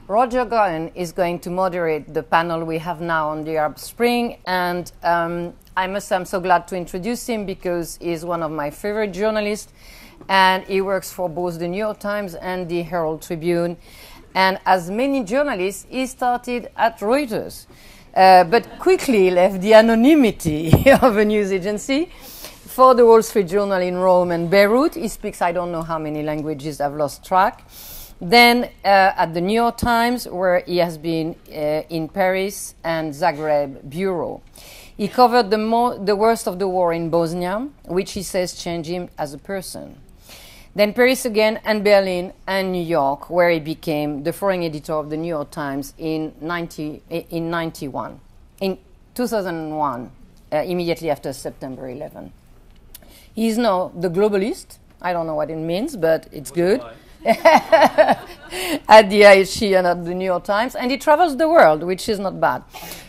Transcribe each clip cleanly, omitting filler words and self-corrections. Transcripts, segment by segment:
Roger Goen is going to moderate the panel we have now on the Arab Spring, and I must say I'm so glad to introduce him because he's one of my favorite journalists, and he works for both the New York Times and the Herald Tribune. And as many journalists, he started at Reuters, but quickly left the anonymity of a news agency for the Wall Street Journal in Rome and Beirut. He speaks I don't know how many languages, I've lost track. Then at the New York Times, where he has been in Paris and Zagreb bureau. He covered the worst of the war in Bosnia, which he says changed him as a person. Then Paris again, and Berlin and New York, where he became the foreign editor of the New York Times in 2001, immediately after September 11. He's now the globalist. I don't know what it means, but it's good. At the IHC and at the New York Times, and he travels the world, which is not bad.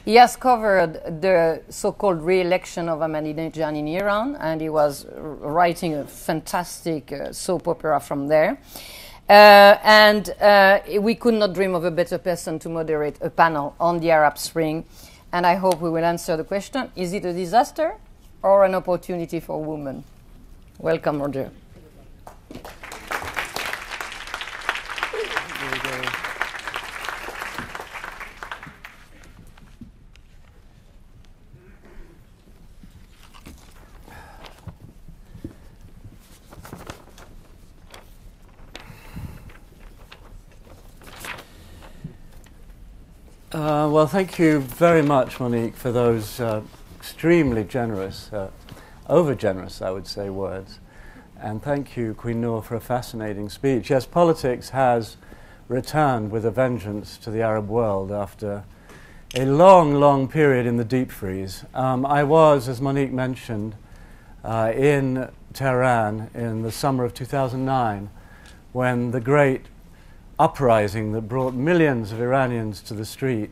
He has covered the so-called re-election of Ahmadinejad in Iran, and he was writing a fantastic soap opera from there. We could not dream of a better person to moderate a panel on the Arab Spring, and I hope we will answer the question, is it a disaster or an opportunity for women? Welcome, Roger. Well, thank you very much, Monique, for those extremely generous, over-generous, I would say, words. And thank you, Queen Noor, for a fascinating speech. Yes, politics has returned with a vengeance to the Arab world after a long, long period in the deep freeze. I was, as Monique mentioned, in Tehran in the summer of 2009, when the great uprising that brought millions of Iranians to the street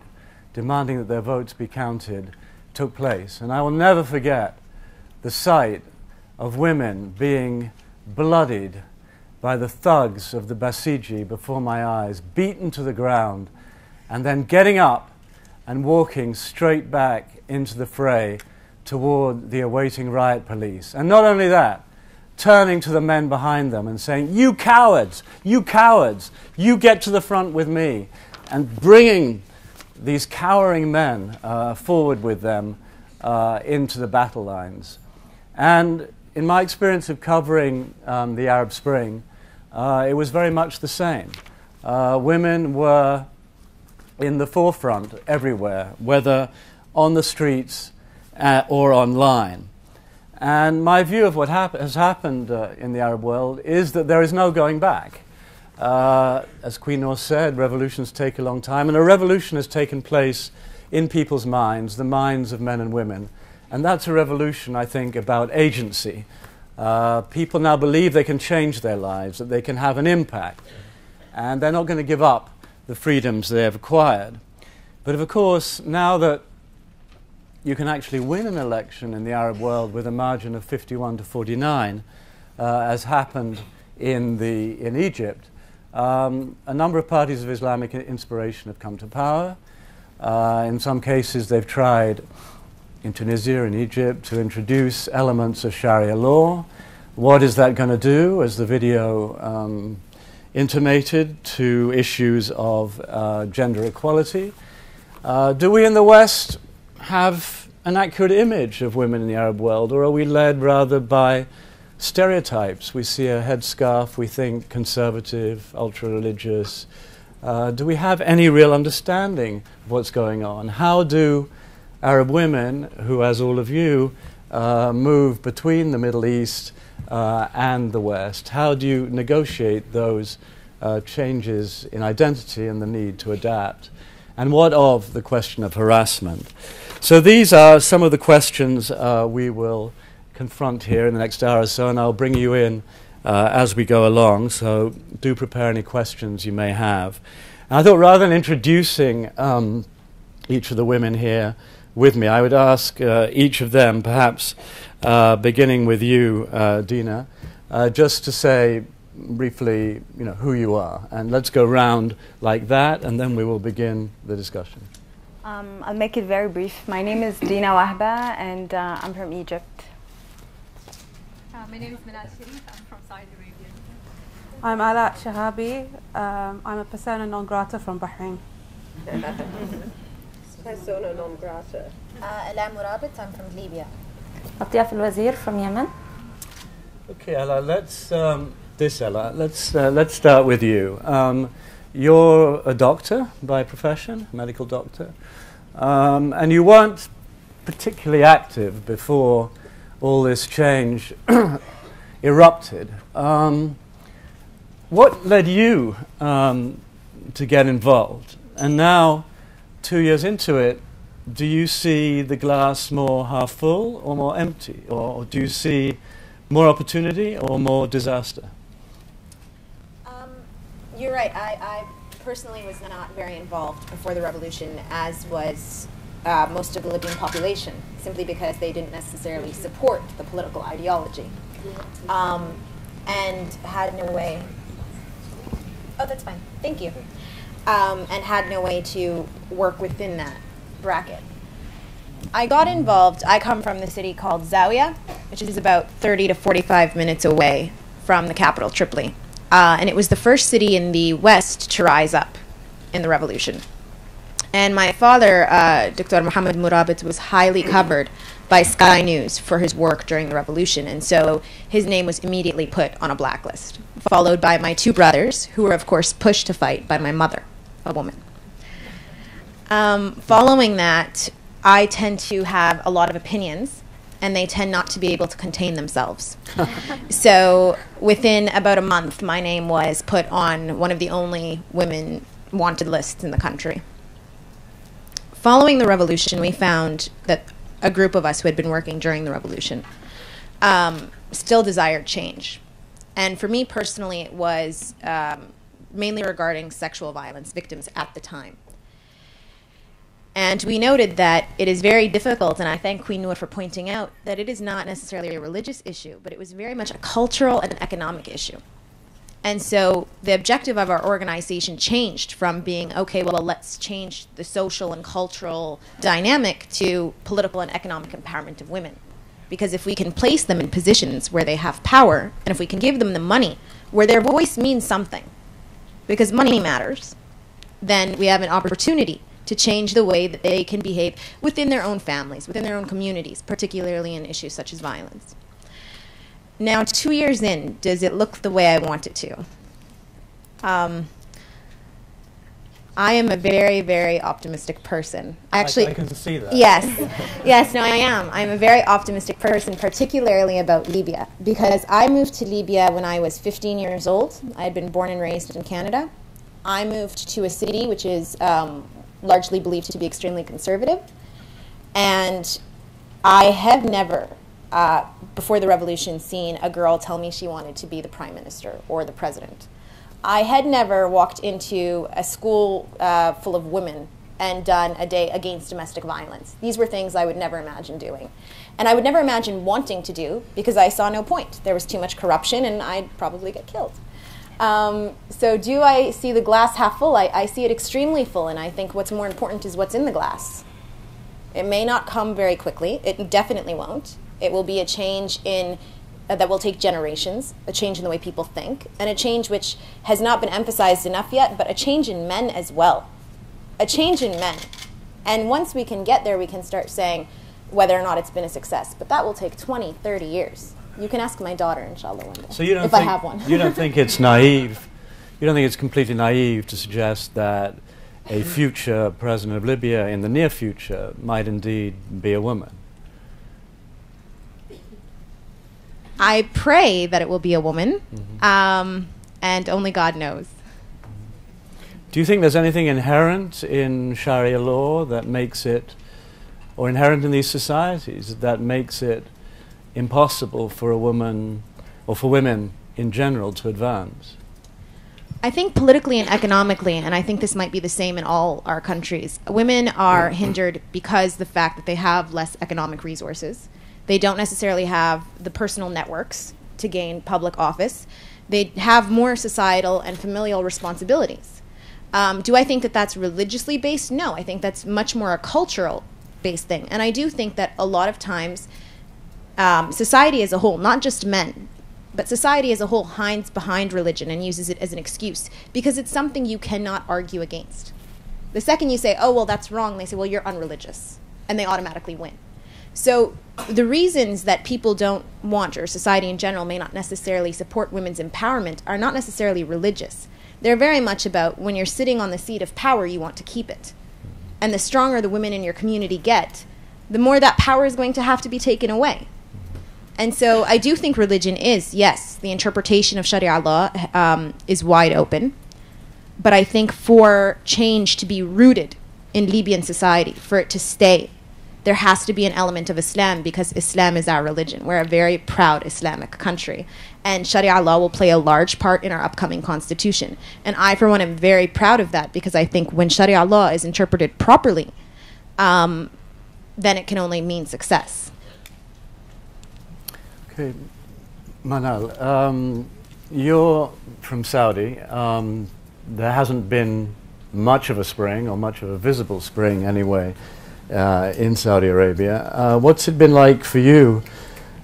demanding that their votes be counted took place. And I will never forget the sight of women being bloodied by the thugs of the Basiji before my eyes, beaten to the ground, and then getting up and walking straight back into the fray toward the awaiting riot police. And not only that, turning to the men behind them and saying, you cowards, you get to the front with me, and bringing these cowering men forward with them into the battle lines. And in my experience of covering the Arab Spring, it was very much the same. Women were in the forefront everywhere, whether on the streets or online. And my view of what has happened in the Arab world is that there is no going back. As Queen Noor said, revolutions take a long time, and a revolution has taken place in people's minds, the minds of men and women. And that's a revolution, I think, about agency. People now believe they can change their lives, that they can have an impact, and they're not going to give up the freedoms they have acquired. But of course, now that you can actually win an election in the Arab world with a margin of 51 to 49, as happened in Egypt. A number of parties of Islamic inspiration have come to power. In some cases, they've tried in Tunisia and Egypt to introduce elements of Sharia law. What is that going to do, as the video intimated, to issues of gender equality? Do we in the West have an accurate image of women in the Arab world, or are we led rather by stereotypes? We see a headscarf, we think conservative, ultra-religious. Do we have any real understanding of what's going on? How do Arab women, who, as all of you, move between the Middle East and the West, how do you negotiate those changes in identity and the need to adapt? And what of the question of harassment? So these are some of the questions we will confront here in the next hour or so, and I'll bring you in as we go along, so do prepare any questions you may have. And I thought rather than introducing each of the women here with me, I would ask each of them, perhaps beginning with you, Dina, just to say briefly, who you are, and let's go round like that, and then we will begin the discussion. I'll make it very brief. My name is Dina Wahba, and I'm from Egypt. My name is Minal Sharif. I'm from Saudi Arabia. I'm Ala Shahabi. I'm a persona non grata from Bahrain. Persona non grata. Ala Murabit, I'm from Libya. Atiaf al-Wazir from Yemen. Okay, Ella, let's start with you. You're a doctor by profession, medical doctor, and you weren't particularly active before all this change erupted. What led you to get involved? And now, 2 years into it, do you see the glass more half full or more empty? Or do you see more opportunity or more disaster? You're right. I personally was not very involved before the revolution, as was most of the Libyan population, simply because they didn't necessarily support the political ideology, and had no way. Oh, that's fine. Thank you. And had no way to work within that bracket. I got involved. I come from the city called Zawiya, which is about 30 to 45 minutes away from the capital, Tripoli. And it was the first city in the West to rise up in the revolution. And my father, Dr. Mohammed Murabit, was highly covered by Sky News for his work during the revolution. And so his name was immediately put on a blacklist, followed by my two brothers, who were, of course, pushed to fight by my mother, a woman. Following that, I tend to have a lot of opinions, and they tend not to be able to contain themselves. So within about a month, my name was put on one of the only women wanted lists in the country. Following the revolution, we found that a group of us who had been working during the revolution still desired change. And for me personally, it was mainly regarding sexual violence victims at the time. And we noted that it is very difficult, and I thank Queen Noor for pointing out that it is not necessarily a religious issue, but it was very much a cultural and an economic issue. And so the objective of our organization changed from being, okay, well, let's change the social and cultural dynamic to political and economic empowerment of women. Because if we can place them in positions where they have power, and if we can give them the money where their voice means something, because money matters, then we have an opportunity to change the way that they can behave within their own families, within their own communities, particularly in issues such as violence. Now, 2 years in, does it look the way I want it to? I am a very, very optimistic person. Actually, I can see that. Yes. Yes, no, I am. I'm a very optimistic person, particularly about Libya, because I moved to Libya when I was 15 years old. I had been born and raised in Canada. I moved to a city which is largely believed to be extremely conservative. And I have never, before the revolution, seen a girl tell me she wanted to be the prime minister or the president. I had never walked into a school full of women and done a day against domestic violence. These were things I would never imagine doing. And I would never imagine wanting to do because I saw no point. There was too much corruption and I'd probably get killed. So do I see the glass half full? I see it extremely full, and I think what's more important is what's in the glass. It may not come very quickly. It definitely won't. It will be a change in that will take generations, a change in the way people think, and a change which has not been emphasized enough yet, but a change in men as well. A change in men. And once we can get there, we can start saying whether or not it's been a success. But that will take 20, 30 years. You can ask my daughter, inshallah, one day, so you don't if think, I have one. You don't think it's naive? You don't think it's completely naive to suggest that a future president of Libya in the near future might indeed be a woman? I pray that it will be a woman, and only God knows. Do you think there's anything inherent in Sharia law that makes it, or inherent in these societies, that makes it impossible for a woman, or for women in general, to advance? I think politically and economically, and I think this might be the same in all our countries, women are hindered because the fact that they have less economic resources. They don't necessarily have the personal networks to gain public office. They have more societal and familial responsibilities. Do I think that that's religiously based? No, I think that's much more a cultural based thing. And I do think that a lot of times society as a whole, not just men, but society as a whole hides behind religion and uses it as an excuse because it's something you cannot argue against. The second you say, oh, well, that's wrong, they say, well, you're unreligious. And they automatically win. So the reasons that people don't want, or society in general may not necessarily support women's empowerment, are not necessarily religious. They're very much about when you're sitting on the seat of power, you want to keep it. And the stronger the women in your community get, the more that power is going to have to be taken away. And so I do think religion is, yes, the interpretation of Sharia law is wide open. But I think for change to be rooted in Libyan society, for it to stay, there has to be an element of Islam because Islam is our religion. We're a very proud Islamic country. And Sharia law will play a large part in our upcoming constitution. And I, for one, am very proud of that because I think when Sharia law is interpreted properly, then it can only mean success. Okay, Manal, you're from Saudi. There hasn't been much of a spring, or much of a visible spring anyway, in Saudi Arabia. What's it been like for you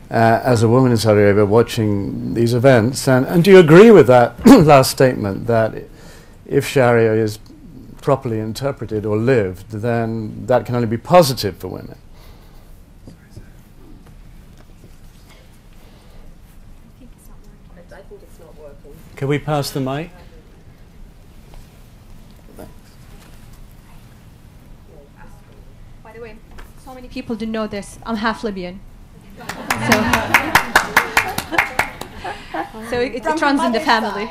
as a woman in Saudi Arabia watching these events? And do you agree with that last statement that if Sharia is properly interpreted or lived, then that can only be positive for women? I think it's not working. Can we pass the mic? By the way, so many people didn't know this. I'm half Libyan. So it runs in the family.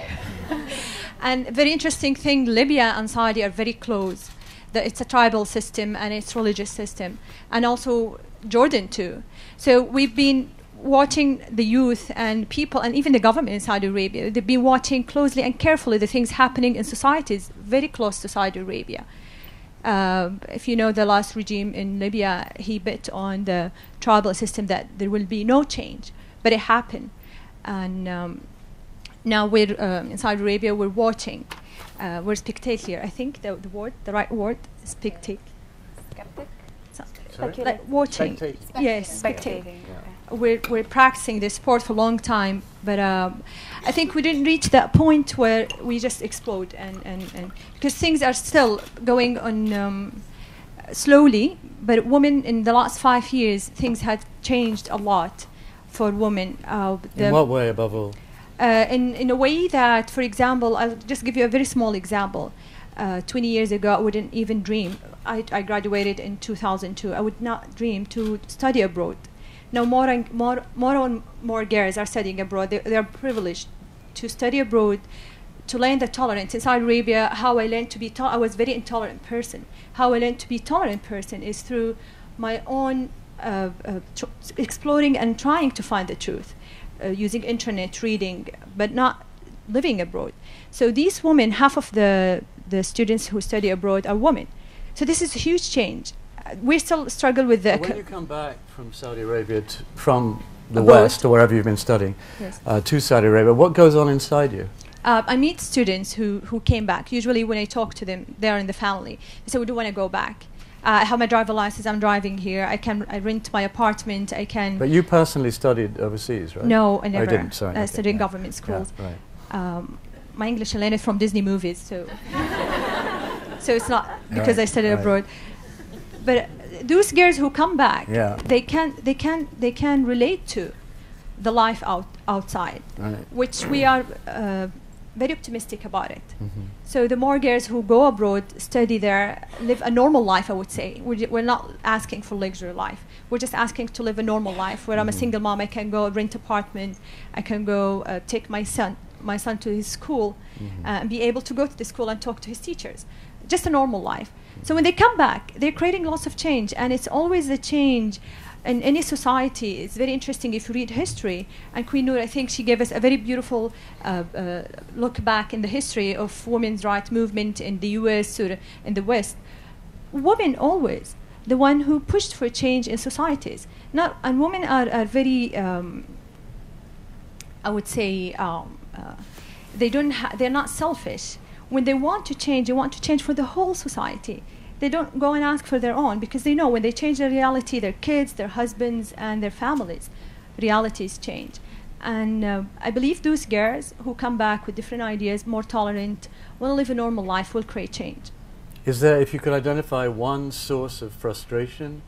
And very interesting thing, Libya and Saudi are very close. It's a tribal system and it's religious system. And also Jordan too. So we've been watching the youth and people and even the government in Saudi Arabia. They've been watching closely and carefully the things happening in societies very close to Saudi Arabia. If you know the last regime in Libya, he bet on the tribal system that there will be no change, but it happened. And now we're in Saudi Arabia, we're watching. We're spectator. I think the right word, spectate. Skeptic? Like watching. Spectating. Yes, Spectating. we're practicing this sport for a long time, but I think we didn't reach that point where we just explode, and because things are still going on slowly, but women in the last 5 years, things have changed a lot for women. In what way, above all? In a way that, for example, I'll just give you a very small example. 20 years ago, I wouldn't even dream. I graduated in 2002. I would not dream to study abroad. Now more and more girls are studying abroad. They are privileged to study abroad, to learn the tolerance. In Saudi Arabia, how I learned to be I was a very intolerant person. How I learned to be a tolerant person is through my own exploring and trying to find the truth, using internet, reading, but not living abroad. So these women, half of the students who study abroad are women. So this is a huge change. We still struggle with the... When you come back from Saudi Arabia, from the abroad, West, or wherever you've been studying, yes, to Saudi Arabia, what goes on inside you? I meet students who came back. Usually when I talk to them, they're in the family. They say, we do want to go back. I have my driver license, I'm driving here. I rent my apartment, I can... But you personally studied overseas, right? No, I never. I didn't, sorry. I studied in government schools. Yeah, right. My English I learned it from Disney movies, so... so it's not because Right, I studied right. abroad. But those girls who come back, Yeah. they can relate to the life outside, Right. which we are very optimistic about it. Mm-hmm. So the more girls who go abroad, study there, live a normal life, I would say. We're not asking for luxury life. We're just asking to live a normal life where I'm a single mom. I can go rent apartment. I can go take my son to his school and be able to go to the school and talk to his teachers. Just a normal life. So when they come back, they're creating lots of change, and it's always a change in any society. It's very interesting if you read history, and Queen Noor, I think she gave us a very beautiful look back in the history of women's rights movement in the US or in the West. Women always, the one who pushed for change in societies. And women are very, I would say, they're not selfish. When they want to change for the whole society. They don't go and ask for their own, because they know when they change their reality, their kids, their husbands, and their families, realities change. And I believe those girls who come back with different ideas, more tolerant, want to live a normal life, will create change. Is there, if you could identify one source of frustration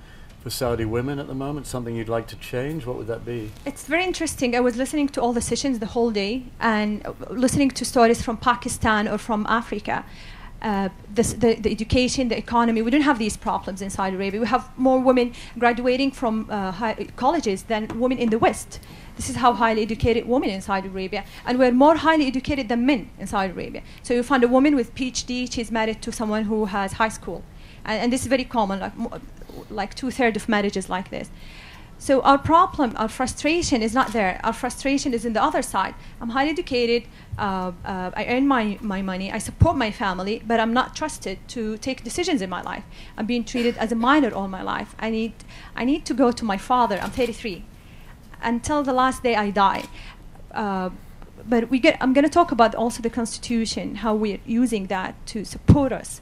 for Saudi women at the moment, something you'd like to change, what would that be? It's very interesting. I was listening to all the sessions the whole day, and listening to stories from Pakistan or from Africa. The education, the economy, we don't have these problems in Saudi Arabia. We have more women graduating from colleges than women in the West. This is how highly educated women in Saudi Arabia. And we're more highly educated than men in Saudi Arabia. So you find a woman with PhD, she's married to someone who has high school. And this is very common, like 2/3 of marriages like this. So our problem, our frustration is not there. Our frustration is in the other side. I'm highly educated, I earn my money, I support my family, but I'm not trusted to take decisions in my life. I'm being treated as a minor all my life. I need to go to my father. I'm 33. Until the last day I die. But I'm going to talk about also the Constitution, how we're using that to support us.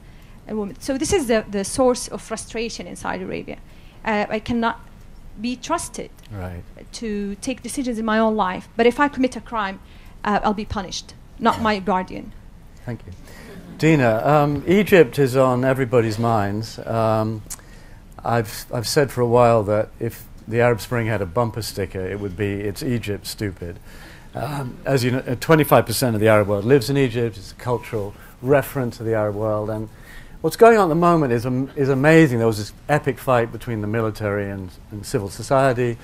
So this is the source of frustration in Saudi Arabia. I cannot be trusted to take decisions in my own life. But if I commit a crime, I'll be punished, not my guardian. Thank you. Dina, Egypt is on everybody's minds. I've said for a while that if the Arab Spring had a bumper sticker, it would be, "It's Egypt, stupid." As you know, 25% of the Arab world lives in Egypt. It's a cultural reference to the Arab world. And what's going on at the moment is amazing. There was this epic fight between the military and civil society.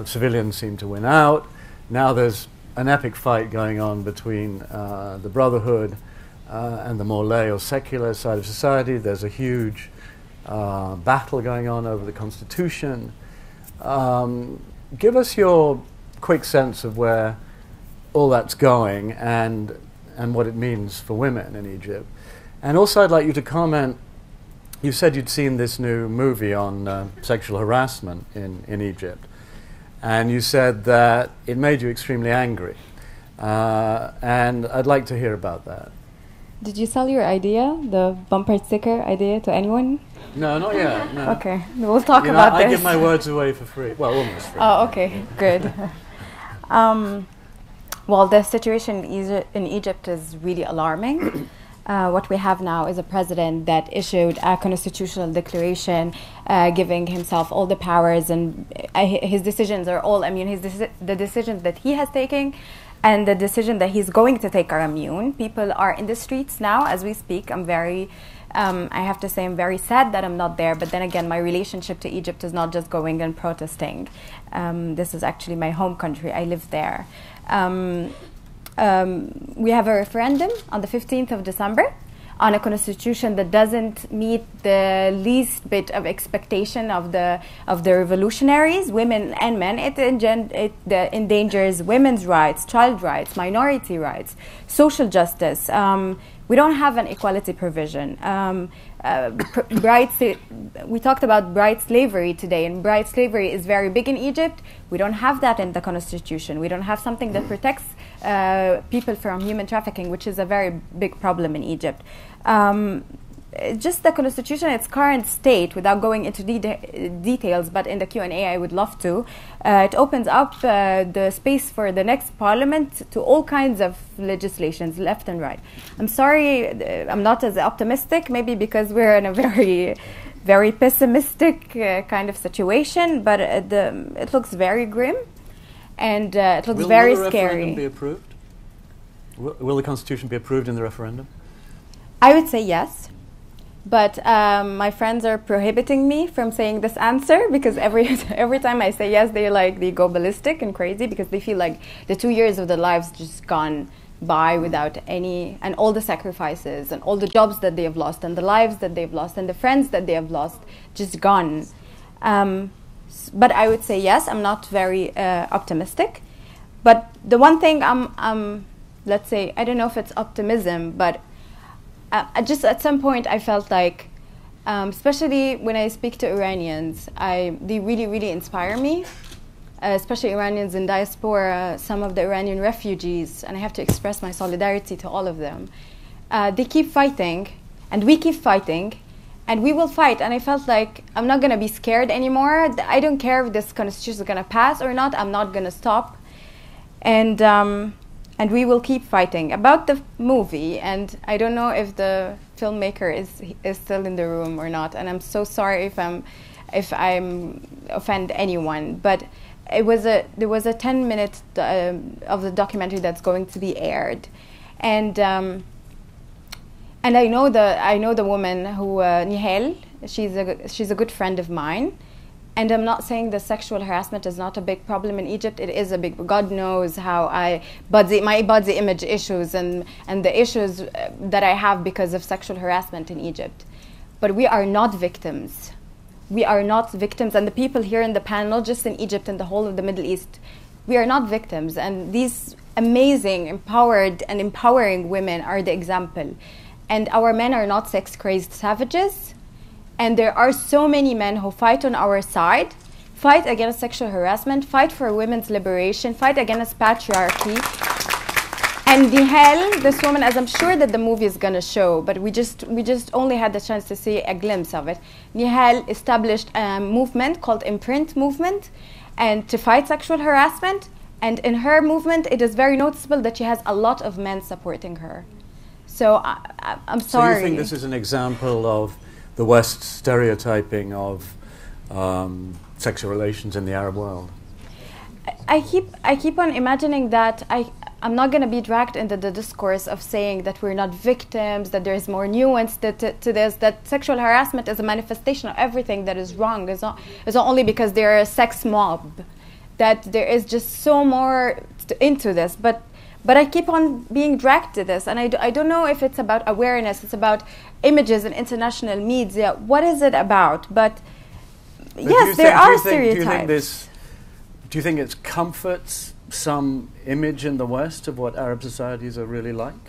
Civilians seem to win out. Now there's an epic fight going on between the Brotherhood and the more lay or secular side of society. There's a huge battle going on over the Constitution. Give us your quick sense of where all that's going and what it means for women in Egypt. And also I'd like you to comment, you said you'd seen this new movie on sexual harassment in Egypt, and you said that it made you extremely angry. And I'd like to hear about that. Did you sell your idea, the bumper sticker idea, to anyone? No, not yet. No. Okay, we'll talk about this. I give my words away for free. Well, almost free. Oh, okay, good. Well, the situation in Egypt is really alarming. What we have now is a president that issued a constitutional declaration giving himself all the powers, and his decisions are all immune. The decisions that he has taken and the decision that he's going to take are immune. People are in the streets now as we speak. I have to say I'm very sad that I'm not there, but then again, my relationship to Egypt is not just going and protesting. This is actually my home country. I live there. We have a referendum on the 15th of December on a constitution that doesn't meet the least bit of expectation of the revolutionaries, women and men. It endangers women's rights, child rights, minority rights, social justice. We don't have an equality provision. We talked about bride slavery today, and bride slavery is very big in Egypt. We don't have that in the constitution. We don't have something that protects people from human trafficking, which is a very big problem in Egypt. Just the constitution in its current state, without going into details, but in the Q&A I would love to, it opens up the space for the next parliament to all kinds of legislations, left and right. I'm sorry, I'm not as optimistic, maybe because we're in a very, very pessimistic kind of situation, but it looks very grim, and it looks very scary. Will the referendum be approved? Will the Constitution be approved in the referendum? I would say yes. But my friends are prohibiting me from saying this answer, because every time I say yes, they go ballistic and crazy, because they feel like the 2 years of their lives just gone by without any, and all the sacrifices and all the jobs that they have lost and the lives that they've lost and the friends that they have lost, just gone. But I would say yes. I'm not very optimistic. But the one thing let's say, I don't know if it's optimism, but just at some point I felt like, especially when I speak to Iranians, they really, really inspire me. especially Iranians in diaspora, some of the Iranian refugees, and I have to express my solidarity to all of them. They keep fighting, and we keep fighting, and we will fight. And I felt like I'm not going to be scared anymore. I don't care if this constitution is going to pass or not. I'm not going to stop. And we will keep fighting. About the movie, and I don't know if the filmmaker is still in the room or not, and I'm so sorry if I'm offend anyone, but there was a 10-minute of the documentary that's going to be aired, and I know the woman who Nihal. She's a good friend of mine. And I'm not saying that sexual harassment is not a big problem in Egypt. It is a big. God knows how my body image issues and the issues that I have because of sexual harassment in Egypt. But we are not victims. We are not victims. And the people here in the panel, not just in Egypt and the whole of the Middle East, we are not victims. And these amazing, empowered and empowering women are the example. And our men are not sex-crazed savages. And there are so many men who fight on our side, fight against sexual harassment, fight for women's liberation, fight against patriarchy. And Nihal, this woman, as I'm sure that the movie is going to show, but we just only had the chance to see a glimpse of it. Nihal established a movement called Imprint Movement, and to fight sexual harassment. And in her movement, it is very noticeable that she has a lot of men supporting her. So I'm sorry. So you think this is an example of the West stereotyping of sexual relations in the Arab world? I keep on imagining that I'm not going to be dragged into the discourse of saying that we're not victims, that there is more nuance to this, that sexual harassment is a manifestation of everything that is wrong. It's not only because they're a sex mob, that there is just so more into this. But I keep on being dragged to this, and I don't know if it's about awareness, it's about images in international media. What is it about? But yes, there are stereotypes. Do you think it comforts some image in the West of what Arab societies are really like?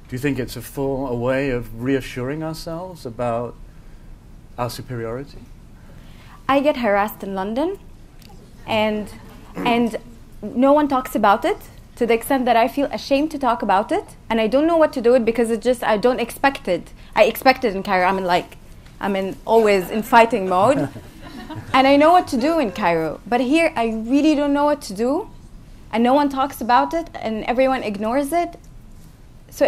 Do you think it's a way of reassuring ourselves about our superiority? I get harassed in London, and no one talks about it, to the extent that I feel ashamed to talk about it, and I don't know what to do it because it's just I don't expect it. I expect it in Cairo. I'm always in fighting mode, and I know what to do in Cairo. But here, I really don't know what to do, and no one talks about it, and everyone ignores it. So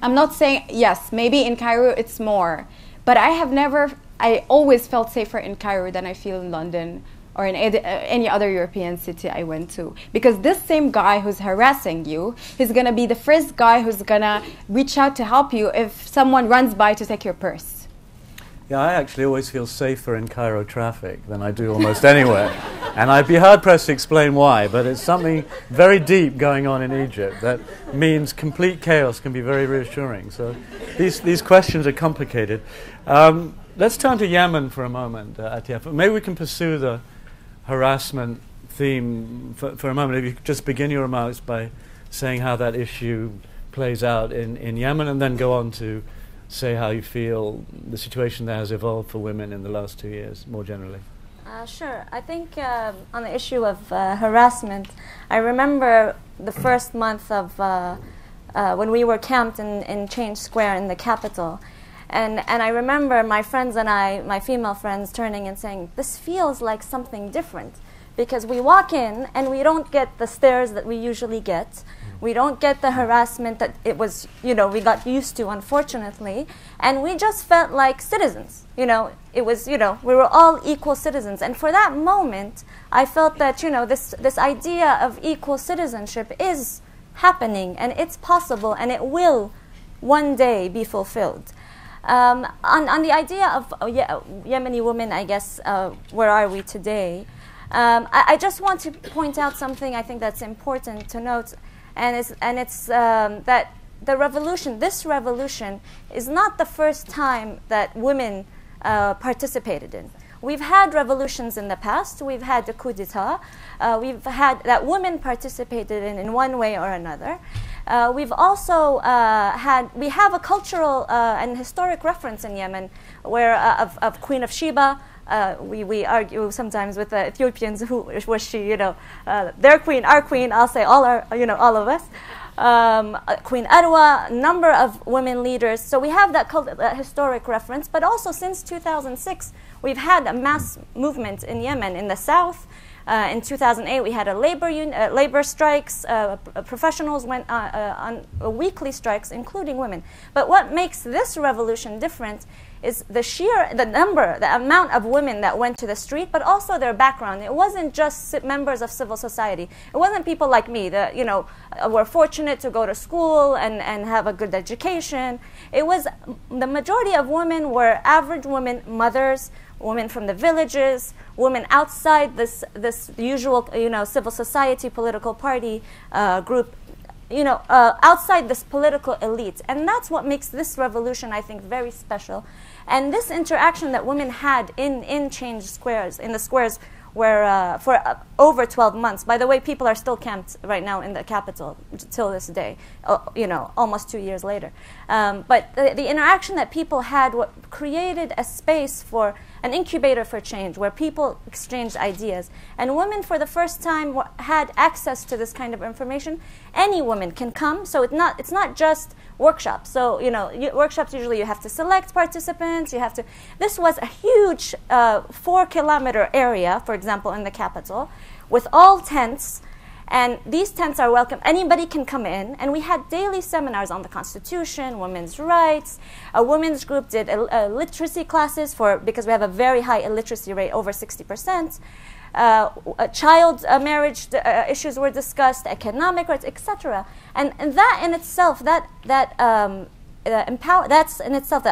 I'm not saying yes. Maybe in Cairo it's more, but I always felt safer in Cairo than I feel in London or in any other European city I went to. Because this same guy who's harassing you, he's going to be the first guy who's going to reach out to help you if someone runs by to take your purse. Yeah, I actually always feel safer in Cairo traffic than I do almost anywhere. And I'd be hard-pressed to explain why, but it's something very deep going on in Egypt that means complete chaos can be very reassuring. So these questions are complicated. Let's turn to Yemen for a moment, Atiaf. Maybe we can pursue the harassment theme for a moment. If you could just begin your remarks by saying how that issue plays out in Yemen, and then go on to say how you feel the situation there has evolved for women in the last 2 years, more generally. Sure. I think on the issue of harassment, I remember the first month of when we were camped in Change Square in the capital. And I remember my friends and my female friends, turning and saying, this feels like something different. Because we walk in and we don't get the stares that we usually get. We don't get the harassment that we got used to, unfortunately. And we just felt like citizens. It was, we were all equal citizens. And for that moment, I felt that, this idea of equal citizenship is happening, and it's possible, and it will one day be fulfilled. On the idea of Yemeni women, I guess, where are we today? I just want to point out something I think that's important to note, and it's that this revolution is not the first time that women participated in. We've had revolutions in the past. We've had the coup d'etat. We've had that women participated in one way or another. We've also we have a cultural and historic reference in Yemen where of Queen of Sheba. We argue sometimes with the Ethiopians, who was she, you know, their queen, our queen, I'll say all our, you know, all of us. Queen Arwa, a number of women leaders. So we have that historic reference, but also since 2006, we've had a mass movement in Yemen, in the south. In 2008, we had a labor strikes. Professionals went on weekly strikes, including women. But what makes this revolution different is the amount of women that went to the street, but also their background. It wasn't just members of civil society. It wasn't people like me that, you know, were fortunate to go to school and have a good education. It was the majority of women were average women, mothers, women from the villages, women outside this usual, you know, civil society, political party group, you know, outside this political elite. And that's what makes this revolution, I think, very special. And this interaction that women had in change squares, in the squares where for over 12 months, by the way, people are still camped right now in the capital till this day, you know, almost 2 years later. But the interaction that people had created a space for an incubator for change where people exchanged ideas. And women, for the first time, had access to this kind of information. Any woman can come, so it's not just workshops. So, you know, workshops, usually you have to select participants, you have to... This was a huge 4-kilometer area, for example, in the capital, with all tents. And these tents are welcome. Anybody can come in. And we had daily seminars on the Constitution, women's rights. A women's group did literacy classes because we have a very high illiteracy rate, over 60%. Child marriage issues were discussed, economic rights, etc. And that in itself, that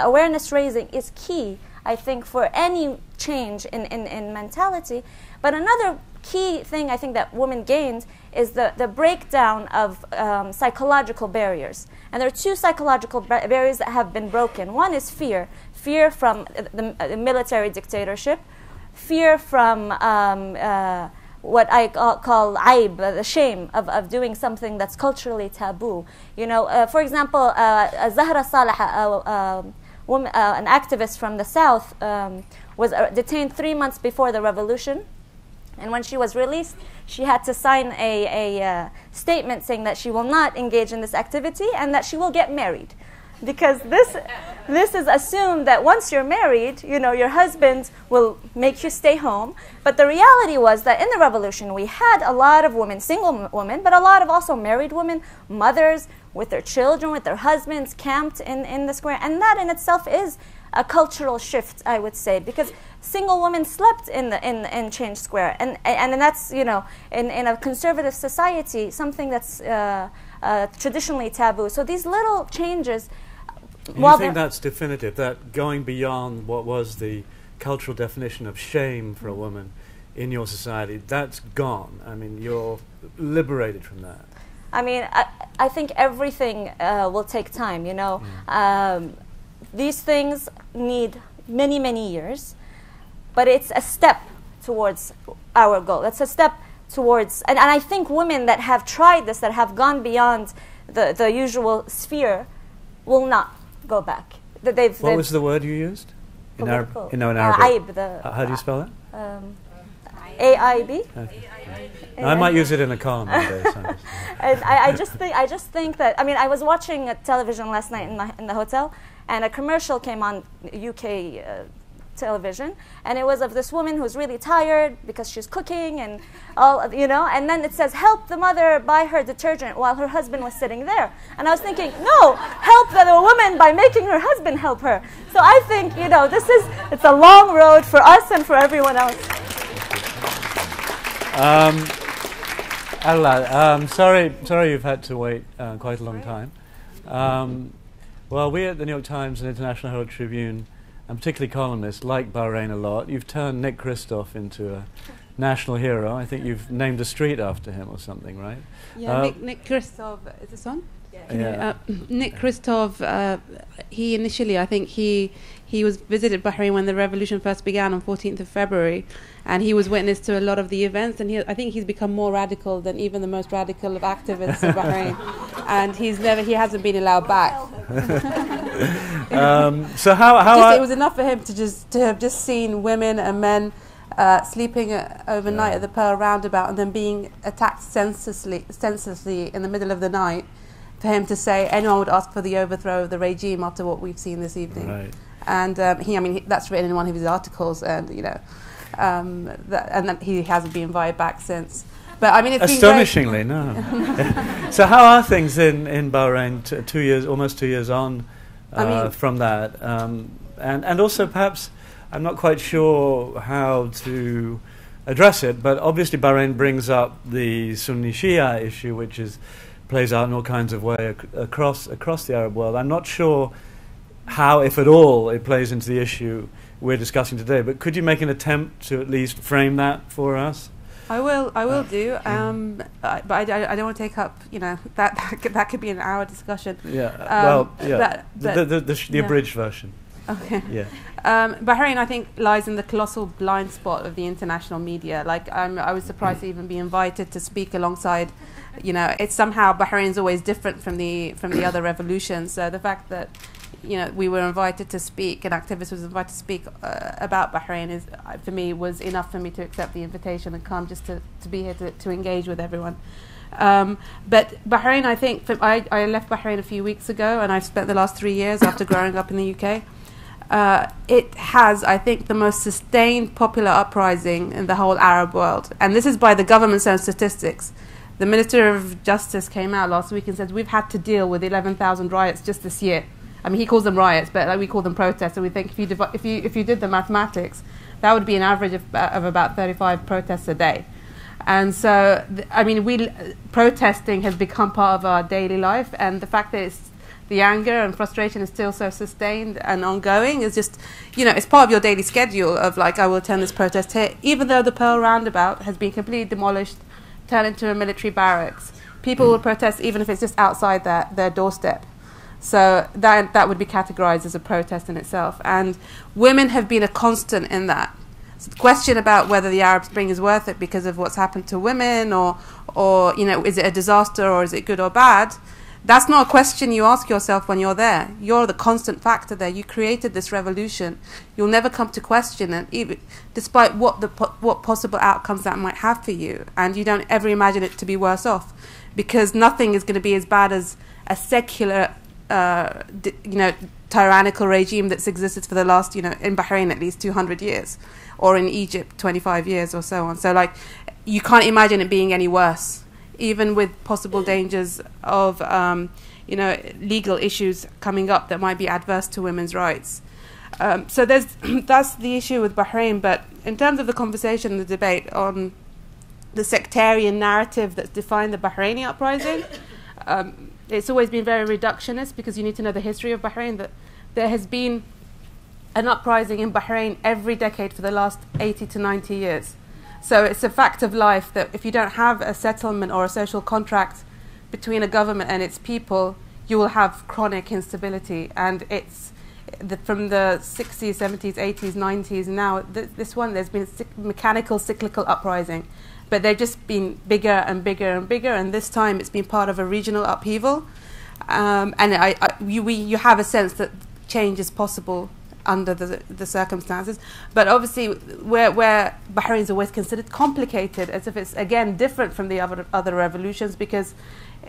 awareness raising is key, I think, for any change in mentality. But another key thing I think that women gained is the breakdown of psychological barriers. And there are 2 psychological barriers that have been broken. One is fear from the military dictatorship, fear from what I call aib, the shame of doing something that's culturally taboo. You know, for example, Zahra Saleh, an activist from the south, was detained 3 months before the revolution. And when she was released, she had to sign a statement saying that she will not engage in this activity and that she will get married. Because this is assumed that once you're married, you know, your husband will make you stay home. But the reality was that in the revolution, we had a lot of women, single women, but a lot of also married women, mothers with their children, with their husbands, camped in the square. And that in itself is a cultural shift, I would say, because single women slept in Change Square, and that's, you know, in a conservative society, something that's traditionally taboo. So these little changes. You think that's definitive? That going beyond what was the cultural definition of shame for a woman in your society, that's gone. I mean, you're liberated from that. I mean, I think everything will take time. You know. These things need many, many years, but it's a step towards our goal. It's a step towards, and I think women that have tried this, that have gone beyond the usual sphere, will not go back. What was the word you used? In Arabic? Aib. How do you spell that? A-I-B. Okay. I might use it in a column one day. And I just think that, I mean, I was watching television last night in the hotel, and a commercial came on UK television, and it was of this woman who's really tired because she's cooking and all, you know, and then it says, help the mother buy her detergent while her husband was sitting there. And I was thinking, no, help the woman by making her husband help her. So I think, you know, it's a long road for us and for everyone else. Ayaan, sorry you've had to wait quite a long time. Well, we at the New York Times and International Herald Tribune, and particularly columnists, like Bahrain a lot. You've turned Nick Kristof into a national hero. I think you've named a street after him or something, right? Yeah, Nick Kristof. Is this on? Nick Christov, he initially, I think he was visited Bahrain when the revolution first began on 14th of February, and he was witness to a lot of the events, and I think he's become more radical than even the most radical of activists in Bahrain, and he hasn't been allowed back. So how it was enough for him to have just seen women and men sleeping overnight at the Pearl Roundabout and then being attacked senselessly in the middle of the night, for him to say anyone would ask for the overthrow of the regime after what we've seen this evening. Right. And that's written in one of his articles, and then he hasn't been invited back since. But I mean, it's astonishingly, no. So how are things in Bahrain? 2 years, almost 2 years on from that, and also perhaps I'm not quite sure how to address it, but obviously Bahrain brings up the Sunni Shia issue, which plays out in all kinds of ways across the Arab world. I'm not sure how, if at all, it plays into the issue we're discussing today. But could you make an attempt to at least frame that for us? I will do. But I don't want to take up. That could be an hour discussion. Yeah. The abridged version. Okay. Yeah. Bahrain, I think, lies in the colossal blind spot of the international media. I was surprised to even be invited to speak alongside. It's somehow Bahrain's always different from the other revolutions. So the fact that we were invited to speak, an activist was invited to speak about Bahrain for me was enough for me to accept the invitation and come just to be here to engage with everyone. But Bahrain, I think, I left Bahrain a few weeks ago, and I've spent the last 3 years after growing up in the UK. It has, I think, the most sustained popular uprising in the whole Arab world. And this is by the government's own statistics. The Minister of Justice came out last week and said, we've had to deal with 11,000 riots just this year. I mean, he calls them riots, but we call them protests. And we think if you did the mathematics, that would be an average of about 35 protests a day. And so, protesting has become part of our daily life. And the fact that the anger and frustration is still so sustained and ongoing is just, it's part of your daily schedule of I will attend this protest here. Even though the Pearl Roundabout has been completely demolished, turned into a military barracks, people will protest even if it's just outside their doorstep. So that would be categorized as a protest in itself. And women have been a constant in that. So the question about whether the Arab Spring is worth it because of what's happened to women or is it a disaster or is it good or bad, that's not a question you ask yourself when you're there. You're the constant factor there. You created this revolution. You'll never come to question it, even despite what possible outcomes that might have for you. And you don't ever imagine it to be worse off, because nothing is going to be as bad as a secular tyrannical regime that's existed for the last, in Bahrain at least 200 years, or in Egypt 25 years or so on. So you can't imagine it being any worse, even with possible dangers of legal issues coming up that might be adverse to women's rights. So that's the issue with Bahrain. But in terms of the conversation, the debate on the sectarian narrative that's defined the Bahraini uprising, it's always been very reductionist, because you need to know the history of Bahrain, that there has been an uprising in Bahrain every decade for the last 80 to 90 years. So it's a fact of life that if you don't have a settlement or a social contract between a government and its people, you will have chronic instability. And it's from the 60s, 70s, 80s, 90s, now there's been a mechanical, cyclical uprising. But they've just been bigger and bigger and bigger, and this time it's been part of a regional upheaval. And you have a sense that change is possible under the circumstances. But obviously, where Bahrain is always considered complicated, as if it's, again, different from the other revolutions, because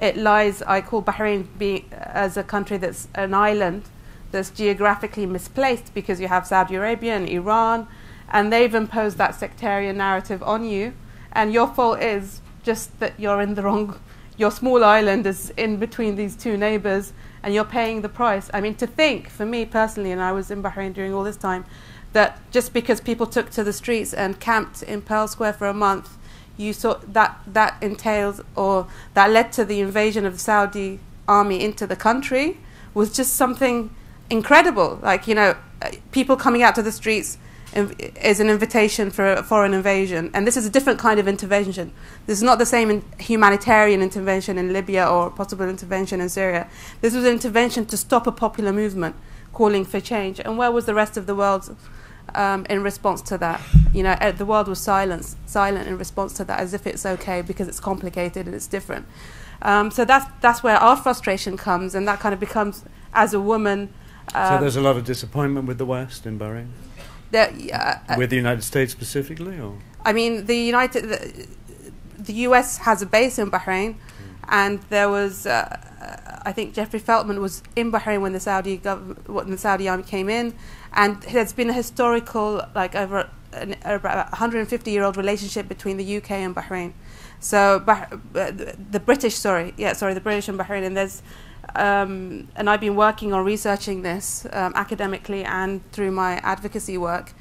it lies, I call Bahrain as a country that's an island, that's geographically misplaced, because you have Saudi Arabia and Iran, and they've imposed that sectarian narrative on you. And your fault is just that you're in the wrong, your small island is in between these two neighbors, and you're paying the price. I mean, to think, for me personally, and I was in Bahrain during all this time, that just because people took to the streets and camped in Pearl Square for a month, you saw that entails, or that led to the invasion of the Saudi army into the country, was just something incredible. People coming out to the streets is an invitation for a foreign invasion. And this is a different kind of intervention. This is not the same humanitarian intervention in Libya or possible intervention in Syria. This was an intervention to stop a popular movement calling for change. And where was the rest of the world in response to that? You know, the world was silent in response to that, as if it's okay because it's complicated and it's different. So that's where our frustration comes, and that kind of becomes, as a woman. So there's a lot of disappointment with the West in Bahrain? With the United States specifically, or? I mean, the US has a base in Bahrain, and there was, I think Jeffrey Feltman was in Bahrain when the Saudi army came in, and there's been a historical, like over about 150-year-old relationship between the UK and Bahrain. So the British and Bahrain, and there's. And I've been working on researching this academically and through my advocacy work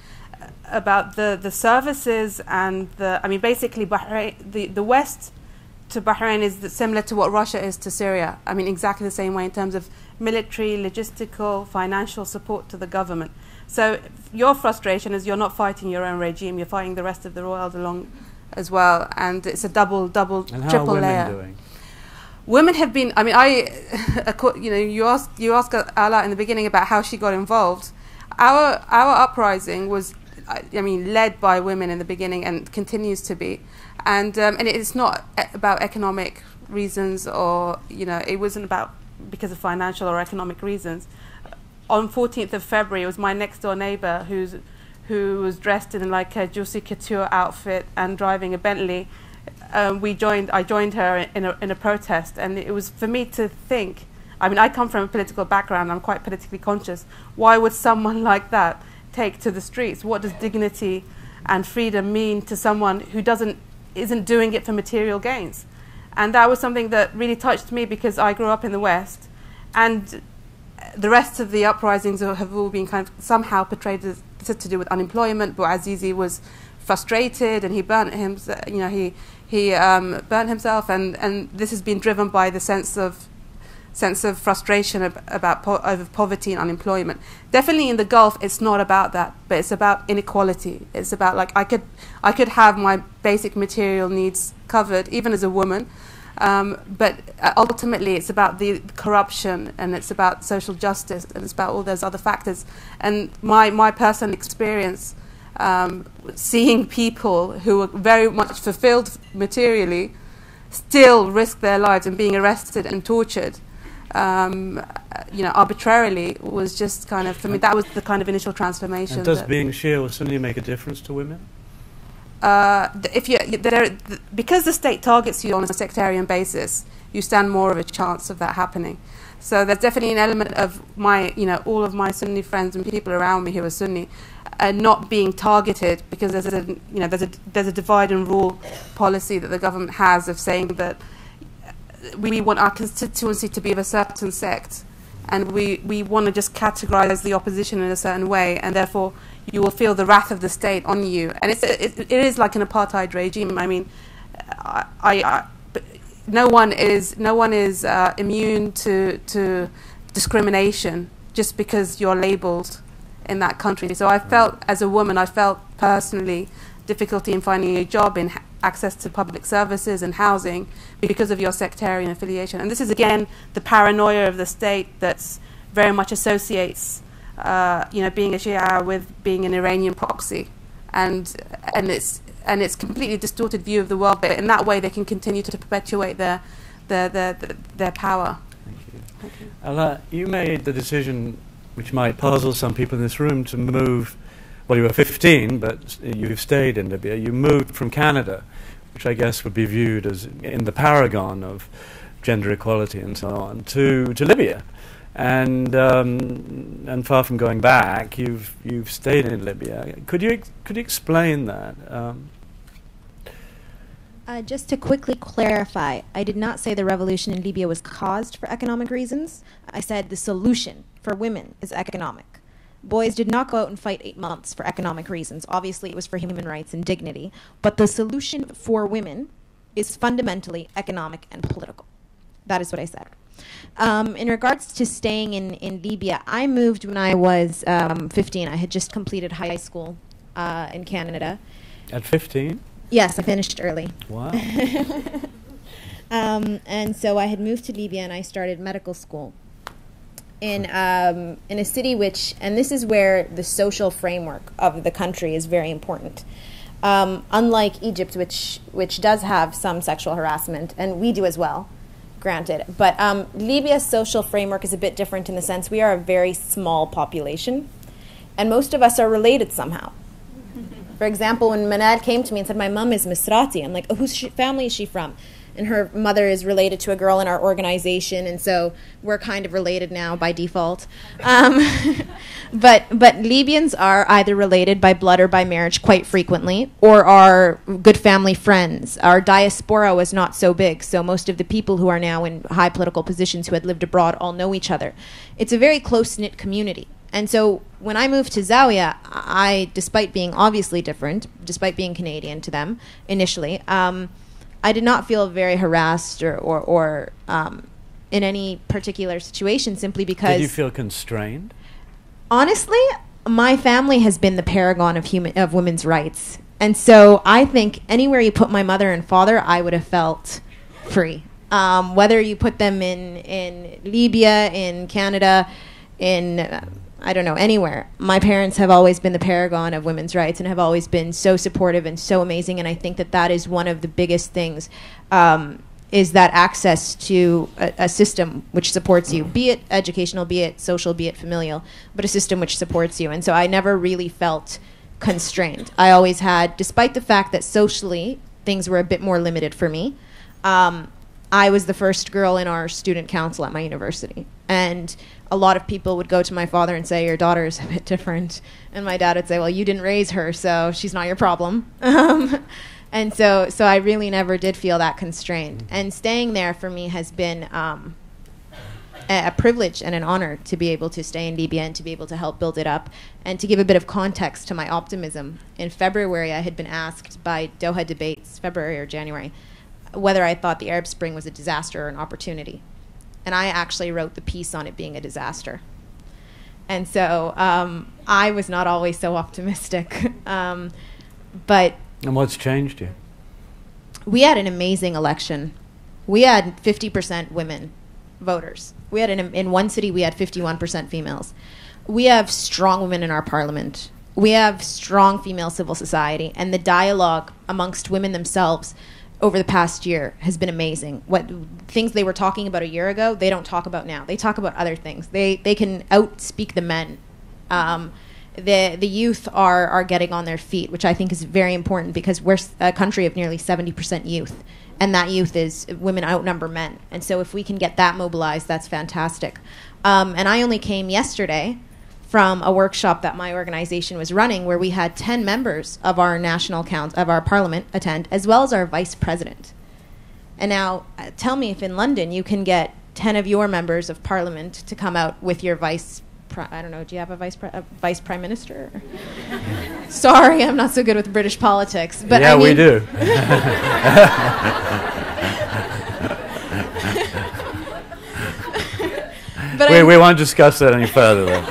about the services and basically Bahrain, the West to Bahrain is similar to what Russia is to Syria. I mean, exactly the same way in terms of military, logistical, financial support to the government. So your frustration is you're not fighting your own regime, you're fighting the rest of the world along as well, and it's a double, and triple how are women layer. Doing? Women have been. I mean, you asked Ala in the beginning about how she got involved. Our uprising was, led by women in the beginning and continues to be, and it's not about economic reasons or it wasn't about because of financial or economic reasons. On 14th of February, it was my next door neighbour who was dressed in like a Juicy Couture outfit and driving a Bentley. I joined her in a protest, and it was for me to think. I mean, I come from a political background. I'm quite politically conscious. Why would someone like that take to the streets? What does dignity and freedom mean to someone who isn't doing it for material gains? And that was something that really touched me because I grew up in the West, and the rest of the uprisings have all been kind of somehow portrayed as to do with unemployment. But Azizi was frustrated, and he burnt himself, and this has been driven by the sense of frustration over poverty and unemployment. Definitely in the Gulf, it's not about that, but it's about inequality. It's about like I could have my basic material needs covered even as a woman, but ultimately it's about the corruption, and it's about social justice, and it's about all those other factors. And my personal experience. Seeing people who are very much fulfilled materially still risk their lives and being arrested and tortured, arbitrarily was just kind of, for me, that was the kind of initial transformation. And does being Shia or Sunni make a difference to women? Because the state targets you on a sectarian basis, you stand more of a chance of that happening. So there's definitely an element of all of my Sunni friends and people around me who are Sunni not being targeted because there's a divide and rule policy that the government has of saying that we want our constituency to be of a certain sect, and we want to just categorize the opposition in a certain way, and therefore you will feel the wrath of the state on you. And it is like an apartheid regime. I mean, no one is immune to discrimination just because you're labelled in that country. So I felt, as a woman, personally difficulty in finding a job, in access to public services and housing because of your sectarian affiliation. And this is again the paranoia of the state that's very much associates being a Shia with being an Iranian proxy, and it's completely distorted view of the world. But in that way, they can continue to perpetuate their power. Thank you. Ala, you made the decision, which might puzzle some people in this room, to move. Well, you were 15, but you've stayed in Libya. You moved from Canada, which I guess would be viewed as in the paragon of gender equality and so on, to Libya. And far from going back, you've stayed in Libya. Could you explain that? Just to quickly clarify, I did not say the revolution in Libya was caused for economic reasons. I said the solution for women is economic. Boys did not go out and fight 8 months for economic reasons. Obviously, it was for human rights and dignity. But the solution for women is fundamentally economic and political. That is what I said. In regards to staying in Libya, I moved when I was 15. I had just completed high school. in Canada. At 15? Yes, I finished early. Wow. And so I had moved to Libya and I started medical school in a city which, and this is where the social framework of the country is very important. Unlike Egypt, which does have some sexual harassment, and we do as well, granted. But Libya's social framework is a bit different in the sense we are a very small population, and most of us are related somehow. For example, when Manal came to me and said, my mom is Misrati, I'm like, oh, whose family is she from? And her mother is related to a girl in our organization, and so we're kind of related now by default. But Libyans are either related by blood or by marriage quite frequently, or are good family friends. Our diaspora was not so big, so most of the people who are now in high political positions who had lived abroad all know each other. It's a very close-knit community. And so when I moved to Zawiya, I, despite being obviously different, despite being Canadian to them initially, I did not feel very harassed or in any particular situation simply because... Did you feel constrained? Honestly, my family has been the paragon of women's rights. And so I think anywhere you put my mother and father, I would have felt free. Whether you put them in Libya, in Canada, in... I don't know, anywhere. My parents have always been the paragon of women's rights and have always been so supportive and so amazing, and I think that is one of the biggest things, is that access to a system which supports you, be it educational, be it social, be it familial, but a system which supports you. And so I never really felt constrained. I always had, despite the fact that socially things were a bit more limited for me, I was the first girl in our student council at my university. And a lot of people would go to my father and say, your daughter is a bit different. And my dad would say, well, you didn't raise her, so she's not your problem. And so I really never did feel that constrained. And staying there for me has been a privilege and an honor to be able to stay in Libya and to be able to help build it up. And to give a bit of context to my optimism, in February I had been asked by Doha Debates, February or January, whether I thought the Arab Spring was a disaster or an opportunity. And I actually wrote the piece on it being a disaster. And so I was not always so optimistic. But... And what's changed you? We had an amazing election. We had 50% women voters. We had in one city, we had 51% females. We have strong women in our parliament. We have strong female civil society. And the dialogue amongst women themselves over the past year has been amazing. What things they were talking about a year ago, they don't talk about now. They talk about other things. They can outspeak the men. The youth are getting on their feet, which I think is very important because we're a country of nearly 70% youth, and that youth is women outnumber men. And so if we can get that mobilized, that's fantastic. And I only came yesterday from a workshop that my organization was running where we had 10 members of our national council, of our parliament attend, as well as our vice president. And now tell me if in London you can get 10 of your members of parliament to come out with your I don't know, do you have a vice prime minister? Sorry, I'm not so good with British politics. But yeah, I mean, we do. We won't discuss that any further then.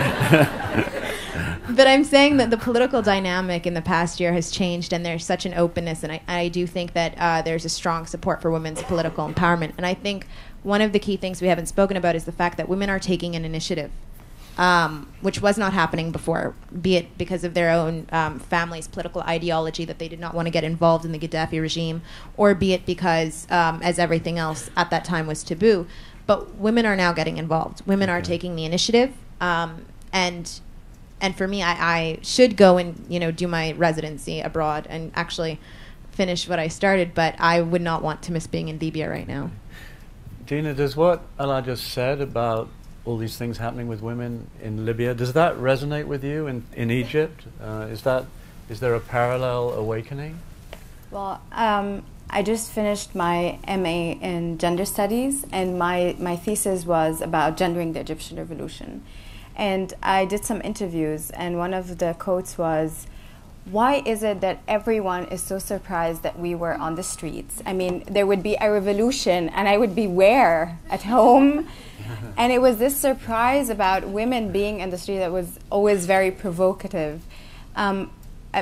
But I'm saying that the political dynamic in the past year has changed, and there's such an openness, and I do think that there's a strong support for women's political empowerment. And I think one of the key things we haven't spoken about is the fact that women are taking an initiative, which was not happening before, be it because of their own family's political ideology that they did not want to get involved in the Gaddafi regime, or be it because, as everything else at that time was taboo, but women are now getting involved. Women are taking the initiative, and for me, I should go and do my residency abroad and actually finish what I started, but I would not want to miss being in Libya right now. Gina, does what Alaa just said about all these things happening with women in Libya, does that resonate with you in Egypt? Is there a parallel awakening? Well, I just finished my MA in gender studies, and my thesis was about gendering the Egyptian revolution. And I did some interviews, and one of the quotes was, why is it that everyone is so surprised that we were on the streets? I mean, there would be a revolution, and I would be where? At home? And it was this surprise about women being in the street that was always very provocative.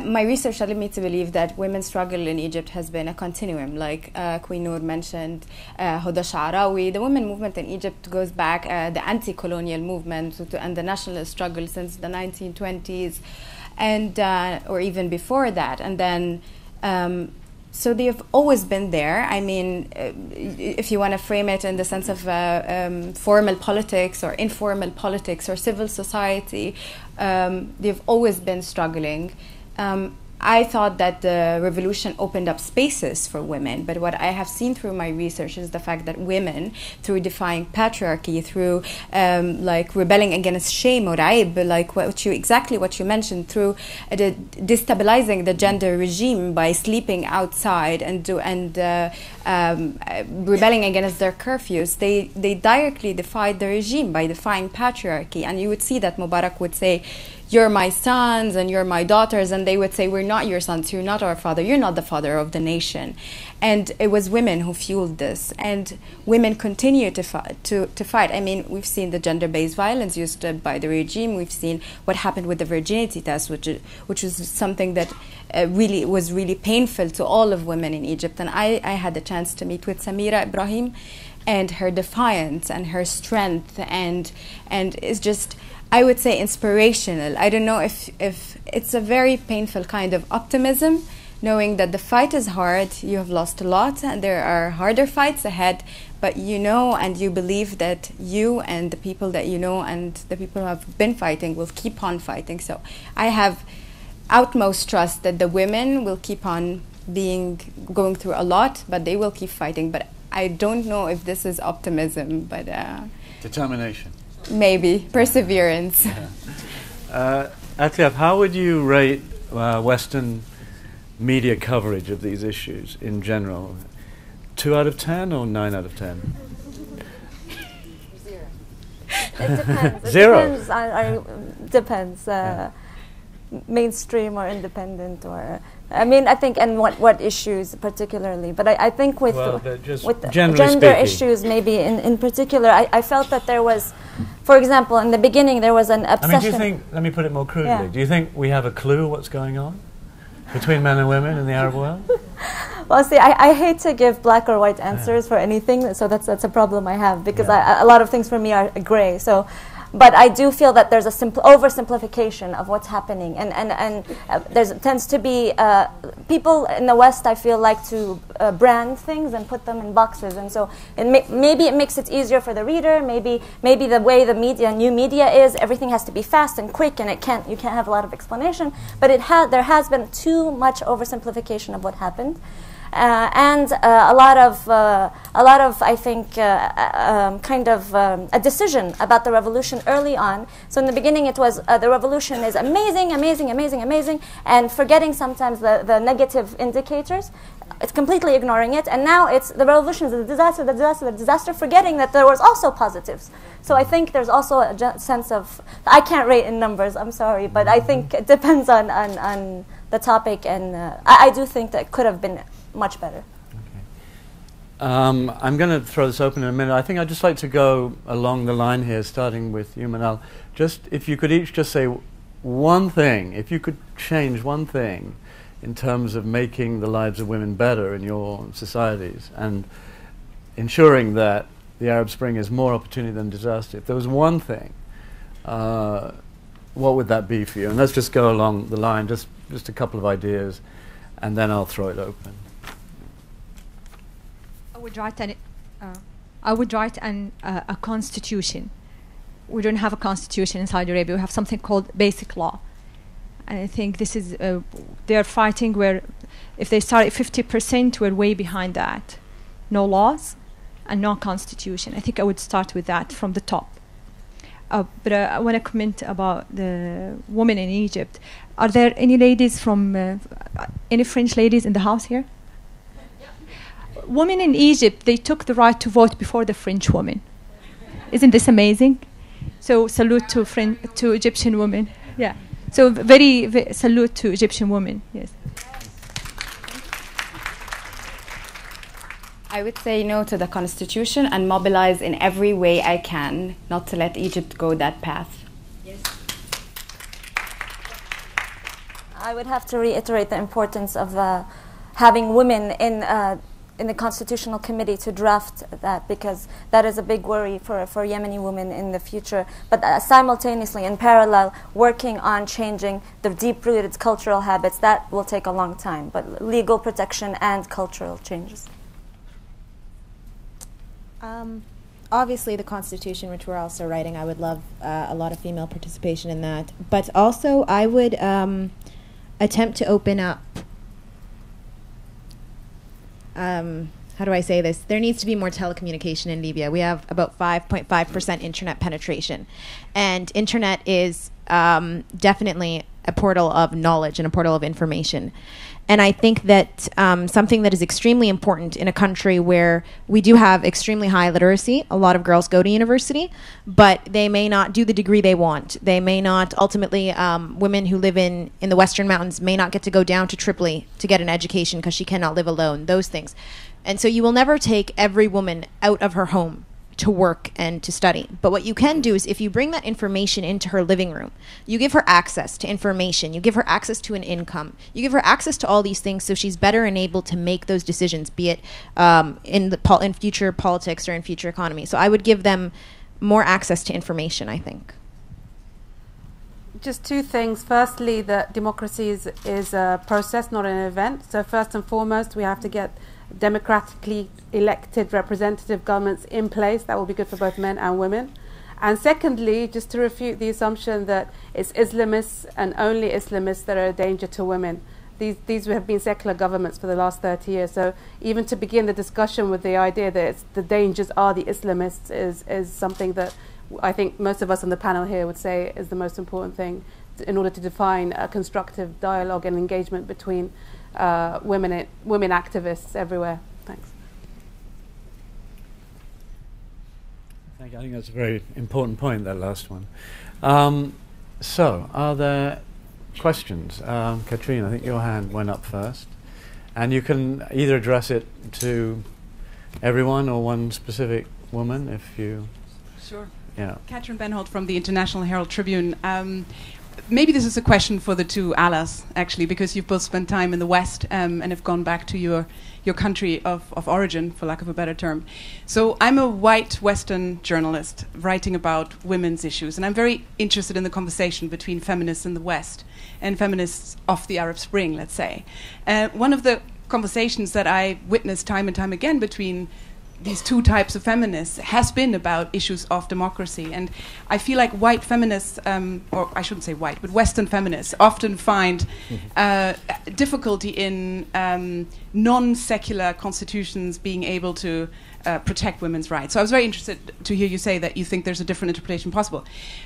my research led me to believe that women's struggle in Egypt has been a continuum. Like Queen Noor mentioned, Huda Sha'arawi, the women movement in Egypt goes back, the anti-colonial movement and the nationalist struggle since the 1920s, and or even before that. And then, so they have always been there. I mean, if you want to frame it in the sense of formal politics or informal politics or civil society, they've always been struggling. I thought that the revolution opened up spaces for women, but what I have seen through my research is the fact that women, through defying patriarchy, through like rebelling against shame or aib, like exactly what you mentioned, through destabilizing the gender regime by sleeping outside and rebelling against their curfews, they directly defied the regime by defying patriarchy. And you would see that Mubarak would say, "You're my sons and you're my daughters," and they would say, "We're not your sons, you're not our father, you're not the father of the nation." And it was women who fueled this, and women continue to fight. I mean, we've seen the gender-based violence used by the regime. We've seen what happened with the virginity test, which was something that was really painful to all of women in Egypt. And I had the chance to meet with Samira Ibrahim, and her defiance and her strength, and it's just, I would say, inspirational. I don't know if it's a very painful kind of optimism, knowing that the fight is hard, you have lost a lot, and there are harder fights ahead, but you know and you believe that you and the people that you know and the people who have been fighting will keep on fighting. So I have utmost trust that the women will keep on going through a lot, but they will keep fighting. But I don't know if this is optimism, but determination. Maybe perseverance. Atiaf, how would you rate Western media coverage of these issues in general? 2 out of 10 or 9 out of 10? 0. It depends. Zero. Depends. Mainstream or independent, or I mean, I think, and what issues particularly. But I think with gender issues, maybe in particular, I felt that there was, for example, in the beginning, there was an obsession. I mean, do you think, let me put it more crudely, do you think we have a clue what's going on between men and women in the Arab world? Well, see, I hate to give black or white answers for anything, so that's a problem I have, because a lot of things for me are gray. So, but I do feel that there's a oversimplification of what's happening, and there tends to be people in the West, I feel, like to brand things and put them in boxes, and so maybe it makes it easier for the reader. Maybe the way the new media is, everything has to be fast and quick, and you can't have a lot of explanation. But there has been too much oversimplification of what happened. And a lot of I think a decision about the revolution early on. So in the beginning it was the revolution is amazing, and forgetting sometimes the negative indicators. It's completely ignoring it, and now it's the revolution is a disaster, forgetting that there was also positives. So I think there's also a sense of, I can't rate in numbers, I'm sorry, but I think it depends on the topic, and I do think that it could have been much better. Okay. I'm going to throw this open in a minute. I think I'd just like to go along the line here, starting with you, Manal. Just if you could each just say one thing, if you could change one thing in terms of making the lives of women better in your societies and ensuring that the Arab Spring is more opportunity than disaster. If there was one thing, what would that be for you? And let's just go along the line, just a couple of ideas, and then I'll throw it open. I would write a constitution. We don't have a constitution in Saudi Arabia. We have something called basic law. And I think this is, they are fighting where if they start at 50%, we're way behind that. No laws and no constitution. I think I would start with that from the top. But I want to comment about the women in Egypt. Are there any ladies from, any French ladies in the house here? Women in Egypt, they took the right to vote before the French women. Isn't this amazing? So salute to Egyptian women. Yeah. So very salute to Egyptian women. Yes. I would say no to the constitution and mobilize in every way I can, not to let Egypt go that path. Yes. I would have to reiterate the importance of having women in the Constitutional Committee to draft that, because that is a big worry for Yemeni women in the future. But simultaneously, in parallel, working on changing the deep-rooted cultural habits, that will take a long time. But legal protection and cultural changes. Obviously, the Constitution, which we're also writing, I would love a lot of female participation in that. But also, I would attempt to open up, how do I say this? There needs to be more telecommunication in Libya. We have about 5.5% internet penetration. And internet is definitely a portal of knowledge and a portal of information. And I think that something that is extremely important in a country where we do have extremely high literacy, a lot of girls go to university, but they may not do the degree they want. They may not, ultimately, women who live in the Western Mountains may not get to go down to Tripoli to get an education because she cannot live alone, those things. And so you will never take every woman out of her home to work and to study. But what you can do is, if you bring that information into her living room, you give her access to information, you give her access to an income, you give her access to all these things so she's better enabled to make those decisions, be it in future politics or in future economy. So I would give them more access to information, I think. Just two things. Firstly, that democracy is a process, not an event. So first and foremost, we have to get democratically elected representative governments in place. That will be good for both men and women. And secondly, just to refute the assumption that it's Islamists and only Islamists that are a danger to women. These have been secular governments for the last 30 years. So even to begin the discussion with the idea that the dangers are the Islamists is something that I think most of us on the panel here would say is the most important thing in order to define a constructive dialogue and engagement between women activists everywhere. Thanks. I think that's a very important point, that last one. So, are there questions? Katrine, I think your hand went up first. And you can either address it to everyone or one specific woman if you... Sure. Yeah. Catherine Benholt from the International Herald Tribune. Maybe this is a question for the two Alas, actually, because you've both spent time in the West and have gone back to your country of origin, for lack of a better term. So I'm a white Western journalist writing about women's issues, and I'm very interested in the conversation between feminists in the West and feminists of the Arab Spring, let's say. One of the conversations that I witnessed time and time again between these two types of feminists has been about issues of democracy. And I feel like white feminists, or I shouldn't say white, but Western feminists often find difficulty in non-secular constitutions being able to protect women's rights. So I was very interested to hear you say that you think there's a different interpretation possible.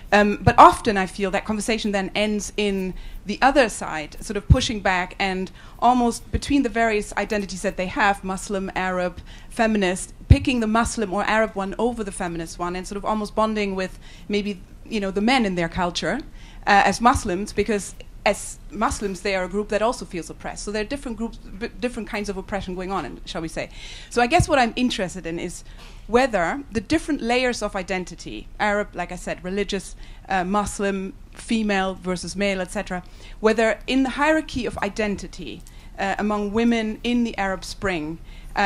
But often I feel that conversation then ends in the other side, sort of pushing back and almost between the various identities that they have, Muslim, Arab, feminist, picking the Muslim or Arab one over the feminist one and sort of almost bonding with maybe, you know, the men in their culture as Muslims, because as Muslims, they are a group that also feels oppressed. So there are different groups, different kinds of oppression going on, shall we say. So I guess what I'm interested in is whether the different layers of identity, Arab, like I said, religious, Muslim, female versus male, etc., whether in the hierarchy of identity among women in the Arab Spring,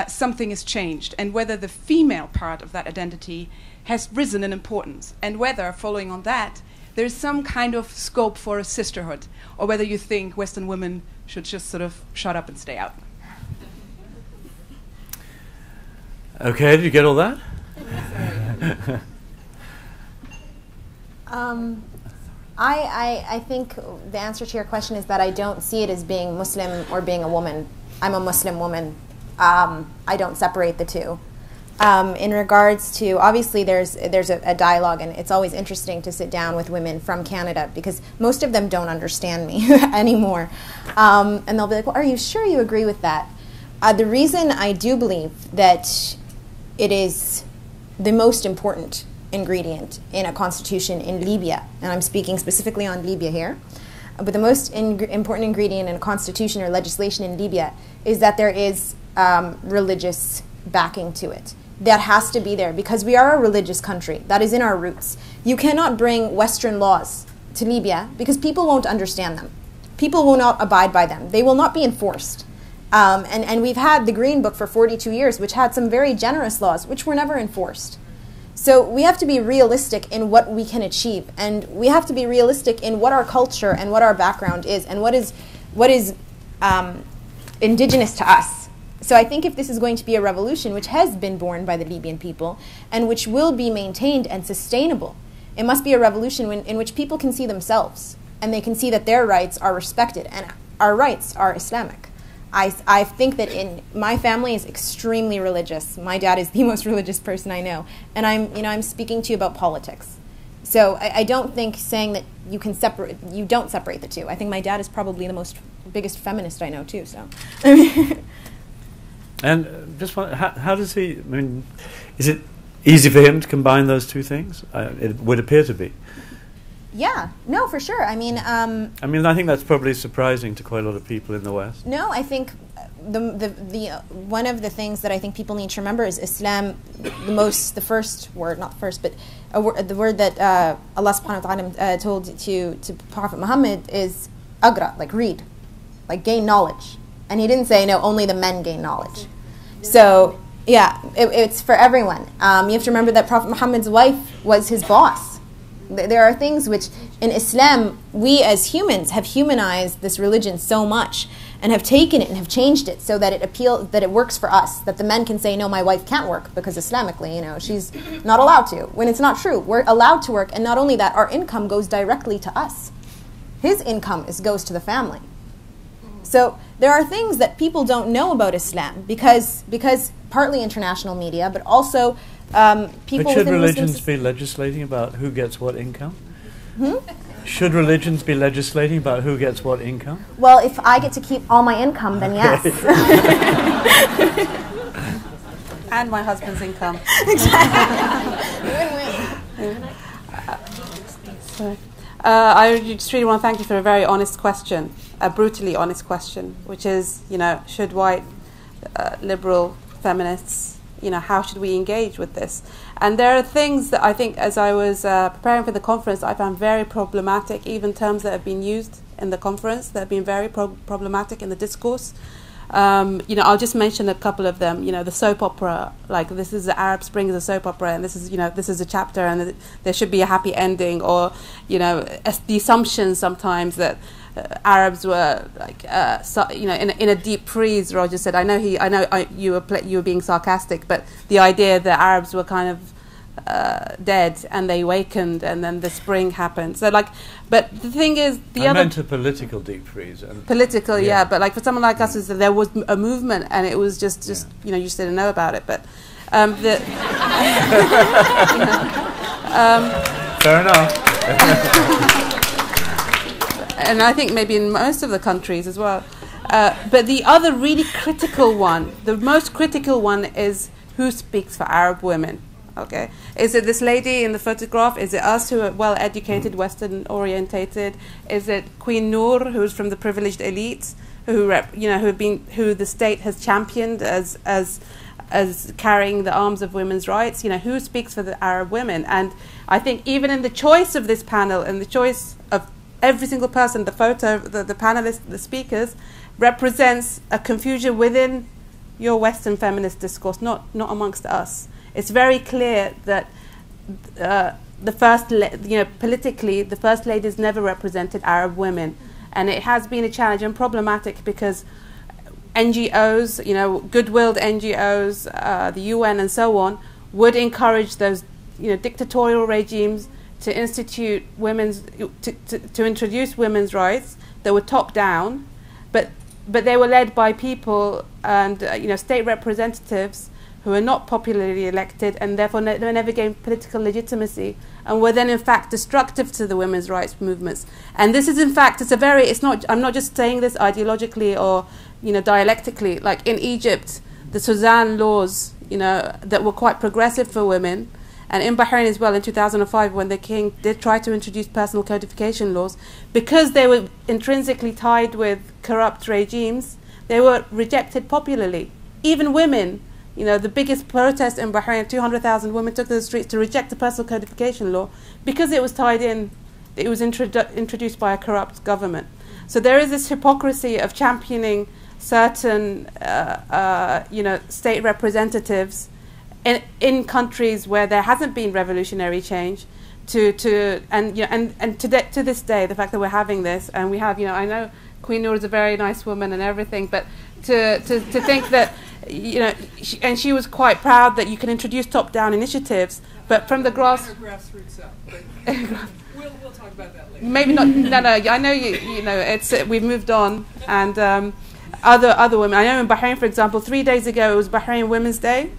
something has changed, and whether the female part of that identity has risen in importance, and whether, following on that, there's some kind of scope for a sisterhood, or whether you think Western women should just sort of shut up and stay out. Okay, did you get all that? I think the answer to your question is that I don't see it as being Muslim or being a woman. I'm a Muslim woman. I don't separate the two. In regards to, obviously there's a dialogue, and it's always interesting to sit down with women from Canada because most of them don't understand me anymore. And they'll be like, well, are you sure you agree with that? The reason I do believe that it is the most important ingredient in a constitution in Libya, and I'm speaking specifically on Libya here, but the most important ingredient in a constitution or legislation in Libya is that there is religious backing to it. That has to be there because we are a religious country. That is in our roots. You cannot bring Western laws to Libya because people won't understand them. people will not abide by them. They will not be enforced. And we've had the Green Book for 42 years, which had some very generous laws, which were never enforced. So we have to be realistic in what we can achieve, and we have to be realistic in what our culture and what our background is, and what is indigenous to us. So I think if this is going to be a revolution, which has been born by the Libyan people, and which will be maintained and sustainable, it must be a revolution in which people can see themselves, and they can see that their rights are respected, and our rights are Islamic. I think that my family is extremely religious. My dad is the most religious person I know, and I'm speaking to you about politics. So I don't think saying that you don't separate the two. I think my dad is probably the biggest feminist I know too. So, and just how does he? I mean, is it easy for him to combine those two things? It would appear to be. Yeah, no, for sure. I mean, I think that's probably surprising to quite a lot of people in the West. No, I think the one of the things that I think people need to remember is Islam. The first word, not first, but the word that Allah Subhanahu wa Taala told to Prophet Muhammad is agra, like read, like gain knowledge, and he didn't say no, only the men gain knowledge. So yeah, it's for everyone. You have to remember that Prophet Muhammad's wife was his boss. There are things which, in Islam, we as humans have humanized this religion so much and have taken it and have changed it so that it works for us, that the men can say, no, my wife can't work because Islamically, she's not allowed to, when it's not true. We're allowed to work, and not only that, our income goes directly to us. His income goes to the family. So there are things that people don't know about Islam because partly international media, but also people. But should religions be legislating about who gets what income? Should religions be legislating about who gets what income? Well, if I get to keep all my income, then yes. And my husband's income. Win-win. I just really want to thank you for a very honest question, a brutally honest question, which is, should white liberal feminists, how should we engage with this? And there are things that I think, as I was preparing for the conference, I found very problematic, even terms that have been used in the conference that have been very problematic in the discourse. I'll just mention a couple of them. The soap opera, like this is the Arab Spring is a soap opera, and this is a chapter, and there should be a happy ending, or the assumption sometimes that Arabs were like in a deep freeze. Roger said, I know you were being sarcastic, but the idea that Arabs were kind of dead and they awakened and then the spring happened. So but the thing is, I meant a political deep freeze. Political, yeah. But like for someone like us, is that there was a movement and it was just you just didn't know about it. But fair enough. And I think maybe in most of the countries as well. But the other really critical one, the most critical one, is who speaks for Arab women. Okay, is it this lady in the photograph? Is it us who are well-educated, Western-orientated? Is it Queen Noor, who's from the privileged elites, who the state has championed as carrying the arms of women's rights? Who speaks for the Arab women? And I think even in the choice of this panel and the choice of every single person, the photo, the panelists, the speakers, represents a confusion within your Western feminist discourse, not amongst us. It's very clear that politically, the first ladies never represented Arab women, and it has been a challenge and problematic because NGOs, good-willed NGOs, the UN, and so on, would encourage those, dictatorial regimes to institute to introduce women's rights that were top down, but they were led by people and state representatives who were not popularly elected and therefore they never gained political legitimacy and were then in fact destructive to the women's rights movements. And this is in fact I'm not just saying this ideologically or dialectically. Like in Egypt, the Suzanne laws that were quite progressive for women. And in Bahrain as well, in 2005, when the king did try to introduce personal codification laws, because they were intrinsically tied with corrupt regimes, they were rejected popularly. Even women, the biggest protest in Bahrain, 200,000 women took to the streets to reject the personal codification law because it was tied in, it was introduced by a corrupt government. So there is this hypocrisy of championing certain, state representatives in countries where there hasn't been revolutionary change. To this day, the fact that we're having this, and we have, I know Queen Noor is a very nice woman and everything, but to think that, and she was quite proud that you can introduce top-down initiatives, but from the grassroots up. We'll talk about that later. Maybe not. No. I know it's we've moved on, and other women. I know in Bahrain, for example, 3 days ago it was Bahrain Women's Day,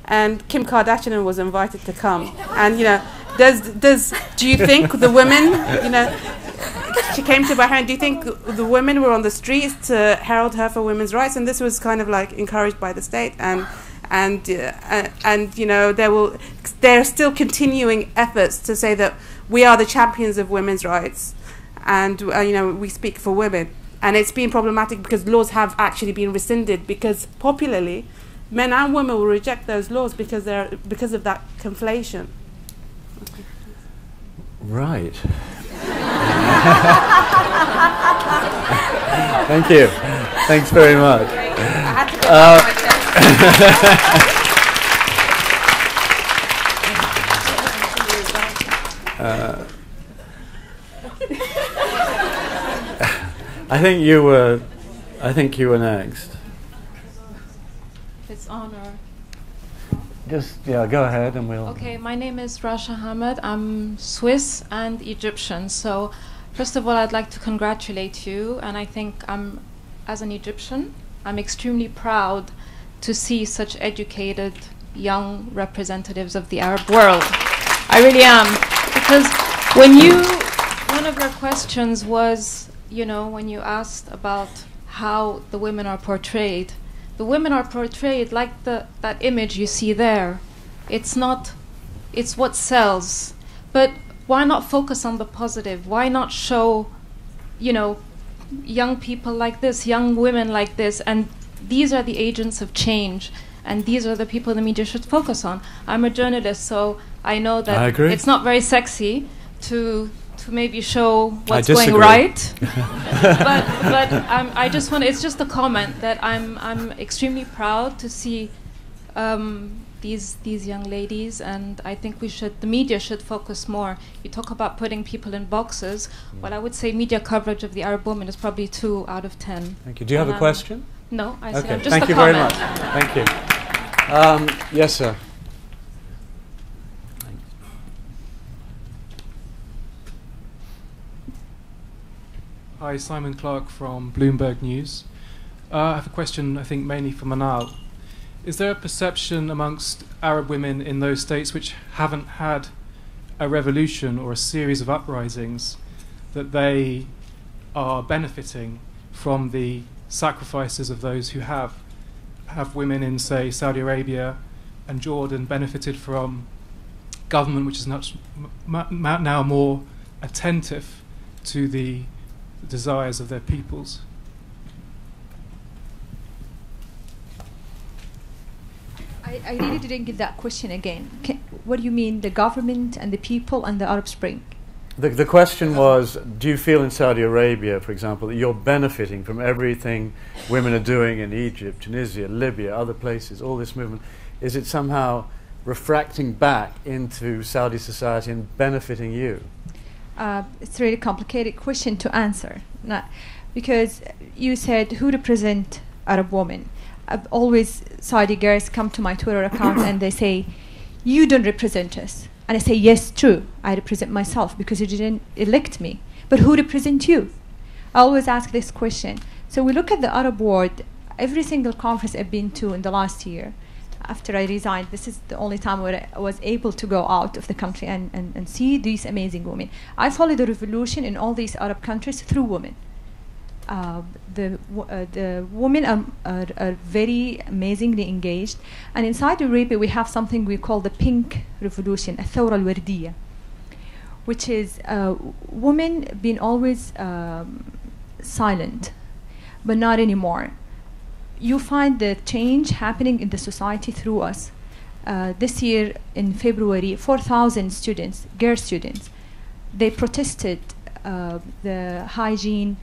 and Kim Kardashian was invited to come, and do you think the women, she came to Bahrain, do you think the women were on the streets to herald her for women's rights? And this was kind of like encouraged by the state, and there are still continuing efforts to say that we are the champions of women's rights, and we speak for women. And it's been problematic because laws have actually been rescinded, because popularly men and women will reject those laws because of that conflation. Right. Thank you. Thanks very much. I think you were next. It's honor. Just go ahead and we'll. Okay, my name is Rasha Hamad. I'm Swiss and Egyptian. So, first of all, I'd like to congratulate you. And I think as an Egyptian, I'm extremely proud to see such educated young representatives of the Arab world. I really am, because one of your questions was, when you asked about how the women are portrayed. The women are portrayed like that image you see there. It's what sells. But why not focus on the positive? Why not show, young people like this, young women like this, and these are the agents of change, and these are the people the media should focus on. I'm a journalist, so I know that it's not very sexy to maybe show what's going right. but I just want, it's just a comment that I'm extremely proud to see these young ladies, and I think the media should focus more. You talk about putting people in boxes. Well, I would say media coverage of the Arab woman is probably 2 out of 10. Thank you. Do you have a question? No, I okay. just Thank a you comment. very much. Thank you. Yes, sir. Hi, Simon Clark from Bloomberg News. I have a question, I think, mainly for Manal. Is there a perception amongst Arab women in those states which haven't had a revolution or a series of uprisings that they are benefiting from the sacrifices of those who have? Have women in, say, Saudi Arabia and Jordan benefited from government which is now more attentive to the desires of their peoples? I really didn't get that question again. What do you mean, the government and the people and the Arab Spring? The question was, do you feel in Saudi Arabia, for example, that you're benefiting from everything women are doing in Egypt, Tunisia, Libya, other places, all this movement? Is it somehow refracting back into Saudi society and benefiting you? It's a really complicated question to answer, because you said who represent Arab women. I've always Saudi girls come to my Twitter account and they say, you don't represent us. And I say, yes, true, I represent myself because you didn't elect me. But who represent you? I always ask this question. So we look at the Arab world, every single conference I've been to in the last year, after I resigned, this is the only time where I was able to go out of the country and see these amazing women. I followed the revolution in all these Arab countries through women. The women are very amazingly engaged. And in Saudi Arabia, we have something we call the pink revolution, الثورة الوردية, which is women being always silent, but not anymore. You find the change happening in the society through us. This year in February, 4,000 students, girl students, they protested the hygiene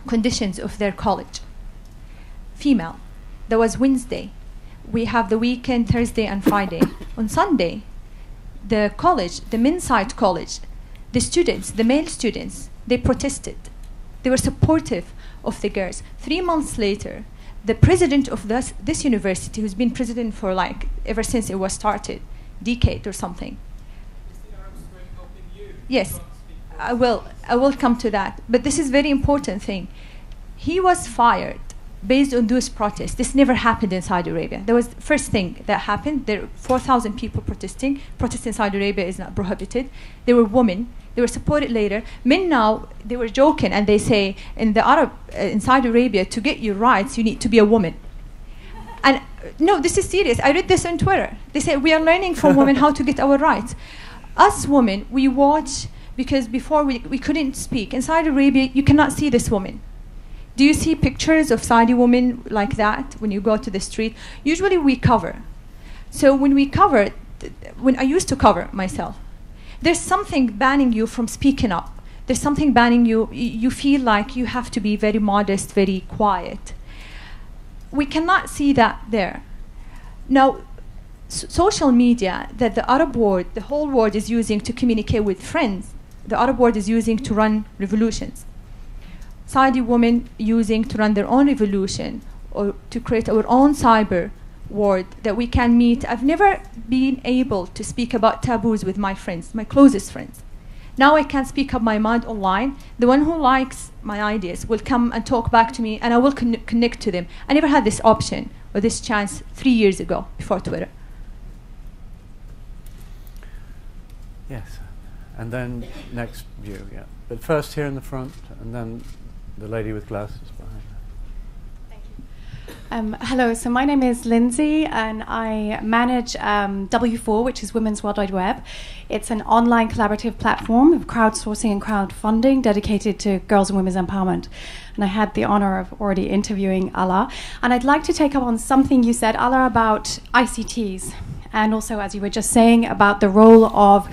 conditions of their college. Female. That was Wednesday. We have the weekend, Thursday and Friday. On Sunday, the college, the men's side college, the students, the male students, they protested. They were supportive of the girls. 3 months later, the president of this university, who's been president for like ever since it was started, decade or something. Yes, I will come to that. But this is very important thing. He was fired based on those protests. This never happened in Saudi Arabia. That was the first thing that happened. There were 4,000 people protesting. Protest in Saudi Arabia is not prohibited. They were women. They were supported later. Men now, they were joking and they say in Saudi Arabia, to get your rights, you need to be a woman. And no, this is serious. I read this on Twitter. They say we are learning from women how to get our rights. Us women, we watch, because before we couldn't speak. In Saudi Arabia, you cannot see this woman. Do you see pictures of Saudi women like that when you go to the street? Usually we cover. So when we cover, when I used to cover myself, there's something banning you from speaking up. There's something banning you. You feel like you have to be very modest, very quiet. We cannot see that there. Now, social media that the Arab world, the whole world is using to communicate with friends, the Arab world is using to run revolutions. Saudi women using to run their own revolution or to create our own cyber world that we can meet. I've never been able to speak about taboos with my friends, my closest friends. Now I can speak up my mind online. The one who likes my ideas will come and talk back to me and I will connect to them. I never had this option or this chance 3 years ago before Twitter. Yes, and then next view, yeah. But first here in the front, and then the lady with glasses behind her. Hello, so my name is Lindsay and I manage W4, which is Women's World Wide Web. It's an online collaborative platform of crowdsourcing and crowdfunding dedicated to girls and women's empowerment. And I had the honor of already interviewing Ala. And I'd like to take up on something you said, Ala, about ICTs. And also, as you were just saying, about the role of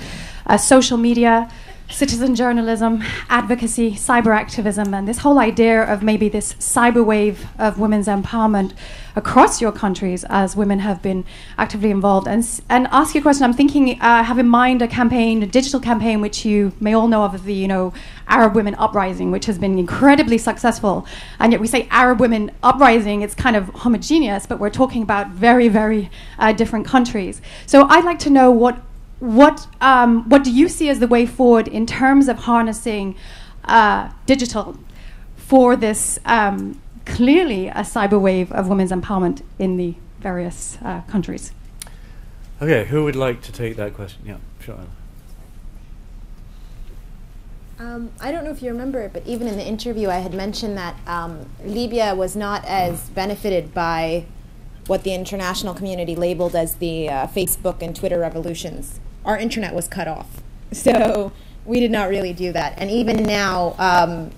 social media, citizen journalism, advocacy, cyber activism, and this whole idea of maybe this cyber wave of women's empowerment across your countries as women have been actively involved. And ask you a question. I'm thinking, have in mind a campaign, a digital campaign, which you may all know of the, Arab Women Uprising, which has been incredibly successful. And yet we say Arab Women Uprising, it's kind of homogeneous, but we're talking about very, very different countries. So I'd like to know what do you see as the way forward in terms of harnessing digital for this clearly a cyber wave of women's empowerment in the various countries? Okay, who would like to take that question? Yeah, sure. I don't know if you remember, but even in the interview I had mentioned that Libya was not as benefited by what the international community labeled as the Facebook and Twitter revolutions. Our internet was cut off. So we did not really do that. And even now,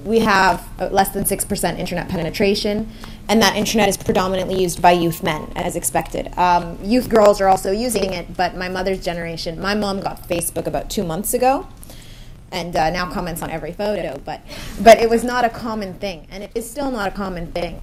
we have less than 6% internet penetration, and that internet is predominantly used by youth men, as expected. Youth girls are also using it, but my mother's generation, my mom got Facebook about 2 months ago, and now comments on every photo, but it was not a common thing, and it is still not a common thing.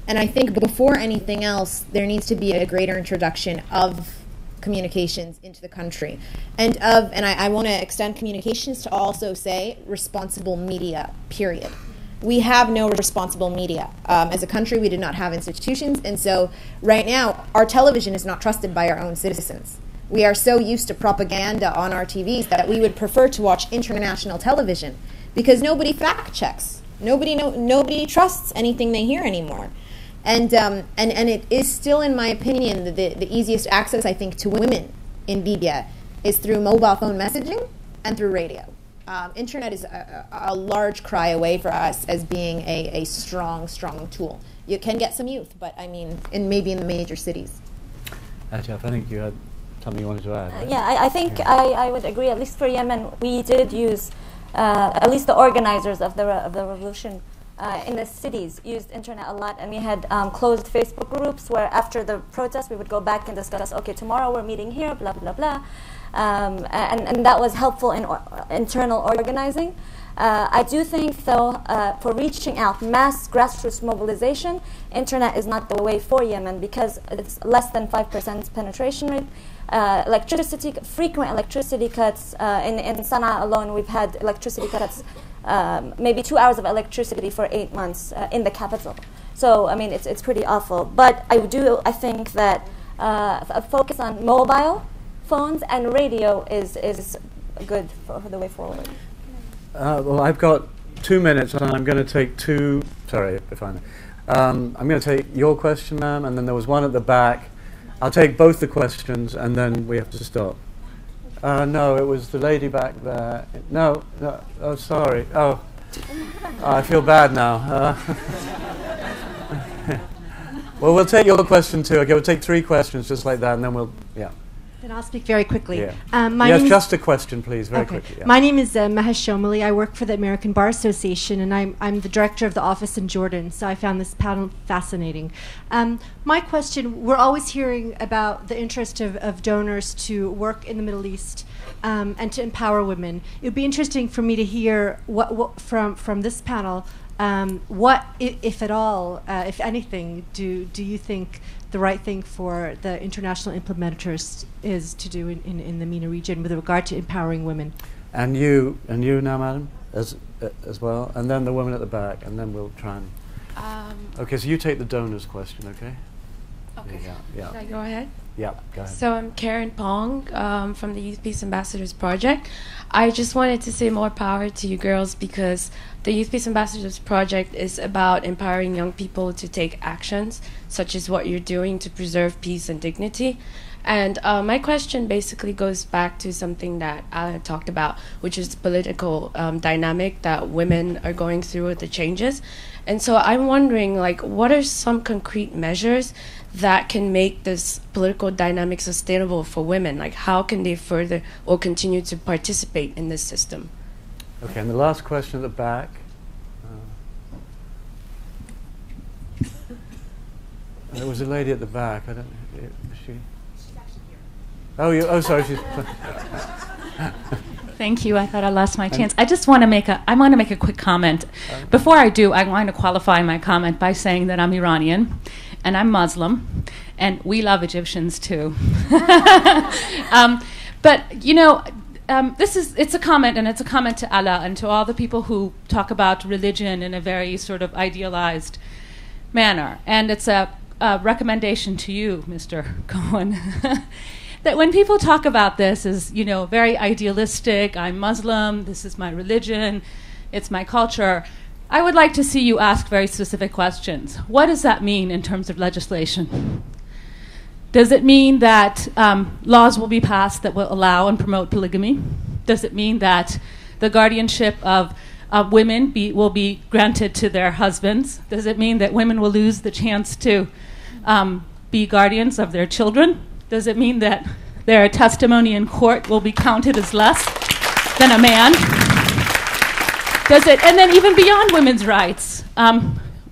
And I think before anything else, there needs to be a greater introduction of communications into the country, and I want to extend communications to also say responsible media, period. We have no responsible media. As a country, we did not have institutions, and so right now, our television is not trusted by our own citizens. We are so used to propaganda on our TVs that we would prefer to watch international television because nobody fact checks. Nobody trusts anything they hear anymore. And it is still, in my opinion, the easiest access, I think, to women in Libya is through mobile phone messaging and through radio. Internet is a large cry away for us as being a strong tool. You can get some youth, but I mean, maybe in the major cities. Ajaf, I think you had something you wanted to add. Right? Yeah, I think I would agree. At least for Yemen, we did use, at least the organizers of the revolution in the cities used internet a lot, and we had closed Facebook groups where after the protest we would go back and discuss, okay, tomorrow we're meeting here, blah, blah, blah. and that was helpful in internal organizing. I do think, though, for reaching out, mass grassroots mobilization, internet is not the way for Yemen because it's less than 5% penetration rate. Frequent electricity cuts. In Sana'a alone, we've had electricity cuts, maybe 2 hours of electricity for 8 months in the capital. So, I mean, it's pretty awful. But I think that a focus on mobile phones and radio is good for the way forward. Well, I've got 2 minutes, and I'm going to take two. Sorry, if I may. I'm going to take your question, ma'am, and then there was one at the back. I'll take both the questions, and then we have to stop. No, it was the lady back there. No. Oh, sorry. Oh, I feel bad now. Well, we'll take your question too. Okay, we'll take 3 questions just like that, and then yeah. Then I'll speak very quickly. Yeah. Yes, just a question, please, very quickly. Yeah. My name is Mahesh Shomali. I work for the American Bar Association, and I'm the director of the office in Jordan, so I found this panel fascinating. My question, we're always hearing about the interest of donors to work in the Middle East and to empower women. It would be interesting for me to hear what from this panel, what, if at all, if anything, do you think the right thing for the international implementers is to do in the MENA region with regard to empowering women? And you now, madam, as well, and then the woman at the back, and then we'll try and. Okay, so you take the donors question, okay? Okay. Yeah. Can I go ahead? Yeah, go ahead. So I'm Karen Pong from the Youth Peace Ambassadors Project. I just wanted to say more power to you girls because the Youth Peace Ambassadors Project is about empowering young people to take actions, such as what you're doing to preserve peace and dignity. And my question basically goes back to something that Ayaan talked about, which is the political dynamic that women are going through with the changes. And so I'm wondering, like, what are some concrete measures that can make this political dynamic sustainable for women? Like, how can they further or continue to participate in this system? Okay, and the last question at the back. There was a lady at the back. I don't know. Is she? She's actually here. Oh, sorry. She's. Thank you. I thought I lost my chance. I just want to make a quick comment. Before I do, I want to qualify my comment by saying that I'm Iranian and I'm Muslim, and we love Egyptians too. But you know, it's a comment, and it's a comment to Allah and to all the people who talk about religion in a very sort of idealized manner. And it's a recommendation to you, Mr. Cohen. That when people talk about this as, you know, very idealistic, I'm Muslim, this is my religion, it's my culture, I would like to see you ask very specific questions. What does that mean in terms of legislation? Does it mean that laws will be passed that will allow and promote polygamy? Does it mean that the guardianship of women will be granted to their husbands? Does it mean that women will lose the chance to be guardians of their children? Does it mean that their testimony in court will be counted as less than a man? Does it, and then even beyond women's rights,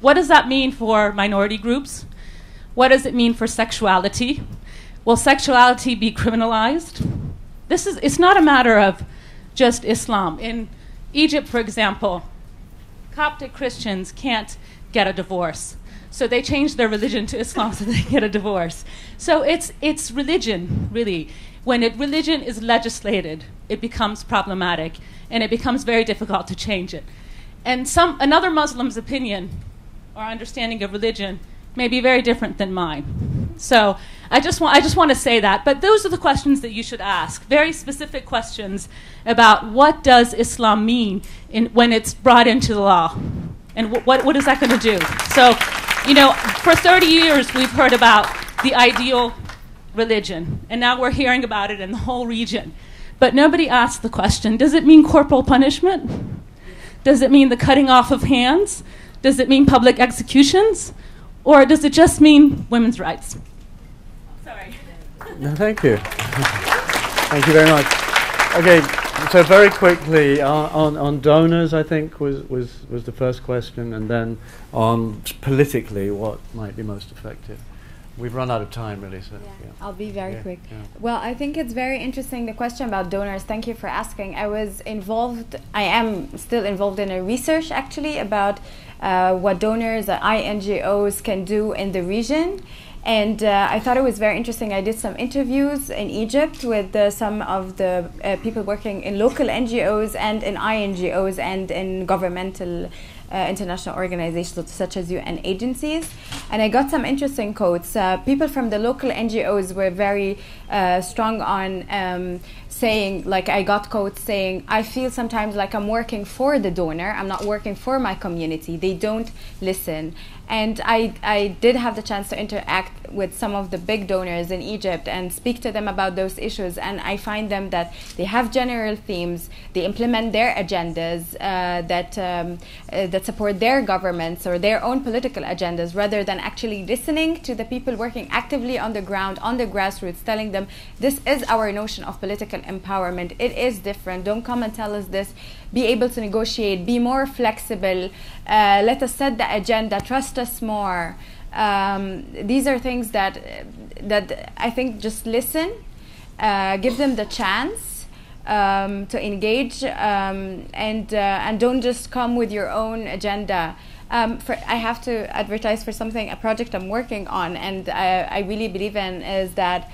what does that mean for minority groups? What does it mean for sexuality? Will sexuality be criminalized? It's not a matter of just Islam. In Egypt, for example, Coptic Christians can't get a divorce. So they changed their religion to Islam so they get a divorce. So it's religion, really. When religion is legislated, it becomes problematic, and it becomes very difficult to change it. And another Muslim's opinion or understanding of religion may be very different than mine. So I just want to say that. But those are the questions that you should ask, very specific questions about what does Islam mean when it's brought into the law, and what is that going to do? So, you know, for 30 years we've heard about the ideal religion, and now we're hearing about it in the whole region. But nobody asked the question, does it mean corporal punishment? Does it mean the cutting off of hands? Does it mean public executions? Or does it just mean women's rights? Sorry. No, thank you. Thank you very much. Okay, so very quickly, on donors, I think, was the first question, and then on politically what might be most effective. we've run out of time, really. So, I'll be very quick. Yeah. Well, I think it's very interesting, the question about donors. Thank you for asking. I am still involved in a research, actually, about what donors, NGOs can do in the region. And I thought it was very interesting. I did some interviews in Egypt with some of the people working in local NGOs and in INGOs and in governmental international organizations such as UN agencies. And I got some interesting quotes. People from the local NGOs were very strong on saying, like, I got quotes saying, I feel sometimes like I'm working for the donor, I'm not working for my community. They don't listen. And I did have the chance to interact with some of the big donors in Egypt and speak to them about those issues. And I find them that they have general themes, they implement their agendas that support their governments or their own political agendas, rather than actually listening to the people working actively on the ground, on the grassroots, telling them, this is our notion of political empowerment. It is different. Don't come and tell us this. Be able to negotiate. Be more flexible. Let us set the agenda. Trust us more. These are things that I think just listen, give them the chance to engage, and don't just come with your own agenda. I have to advertise for a project I'm working on, and I really believe in, is that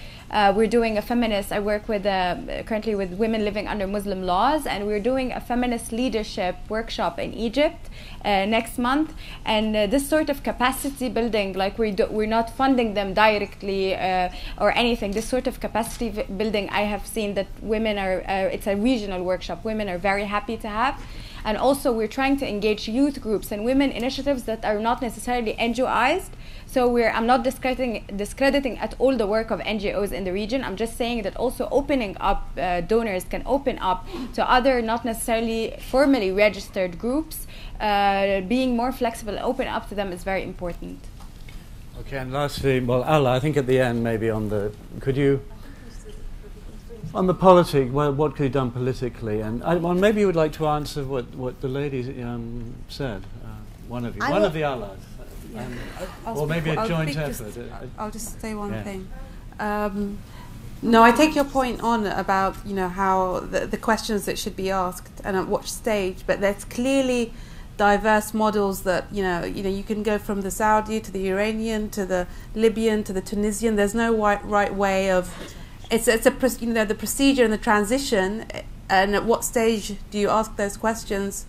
we're doing a feminist. I work with currently with women living under Muslim laws, and we're doing a feminist leadership workshop in Egypt next month. And this sort of capacity building, like we're not funding them directly or anything. This sort of capacity building, I have seen that women are. It's a regional workshop. Women are very happy to have. And also, we're trying to engage youth groups and women initiatives that are not necessarily NGOized. So I'm not discrediting at all the work of NGOs in the region. I'm just saying that also opening up, donors can open up to other not necessarily formally registered groups. Being more flexible, open up to them is very important. Okay, and lastly, well, Ala, I think at the end, maybe on the politics, well, what could be done politically? And maybe you would like to answer what the lady said. One of the allies. Or maybe a joint effort. I'll just say one thing. No, I take your point on about how the questions that should be asked and at what stage, but there's clearly diverse models that you can go from the Saudi to the Iranian to the Libyan to the Tunisian. There's no right way of. It's the procedure and the transition, and at what stage do you ask those questions?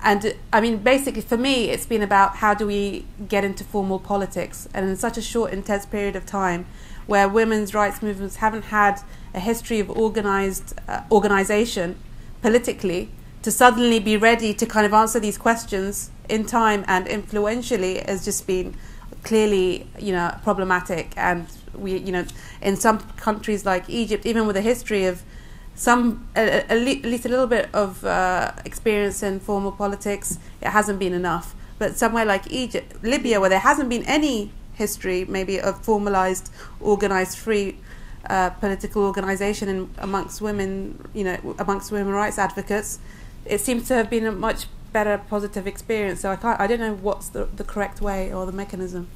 And I mean, basically, for me, it's been about how do we get into formal politics, and in such a short, intense period of time, where women's rights movements haven't had a history of organization politically, to suddenly be ready to kind of answer these questions in time and influentially has just been clearly, problematic. And we, in some countries like Egypt, even with a history of at least a little bit of experience in formal politics, it hasn't been enough. But somewhere like Libya, where there hasn't been any history, maybe of formalized, organized, free political organization amongst women, amongst women rights advocates, it seems to have been a much better positive experience. So I don't know what's the correct way or the mechanism.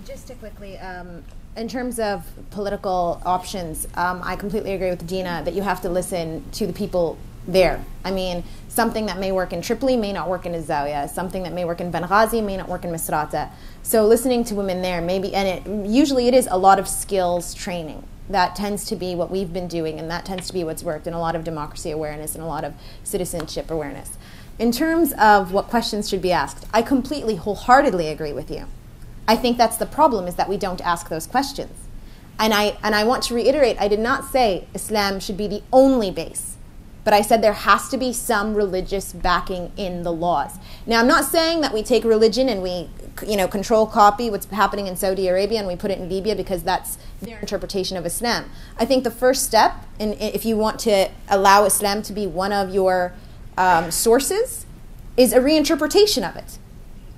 Just to quickly, in terms of political options, I completely agree with Dina that you have to listen to the people there. I mean, something that may work in Tripoli may not work in Zawiya. Something that may work in Benghazi may not work in Misrata. So listening to women there, usually it is a lot of skills training. That tends to be what we've been doing, and that tends to be what's worked, and a lot of democracy awareness and a lot of citizenship awareness. In terms of what questions should be asked, I completely, wholeheartedly agree with you. I think that's the problem, is that we don't ask those questions. And I want to reiterate, I did not say Islam should be the only base, but I said there has to be some religious backing in the laws. Now, I'm not saying that we take religion and we control copy what's happening in Saudi Arabia and we put it in Libya because that's their interpretation of Islam. I think the first step, if you want to allow Islam to be one of your sources, is a reinterpretation of it.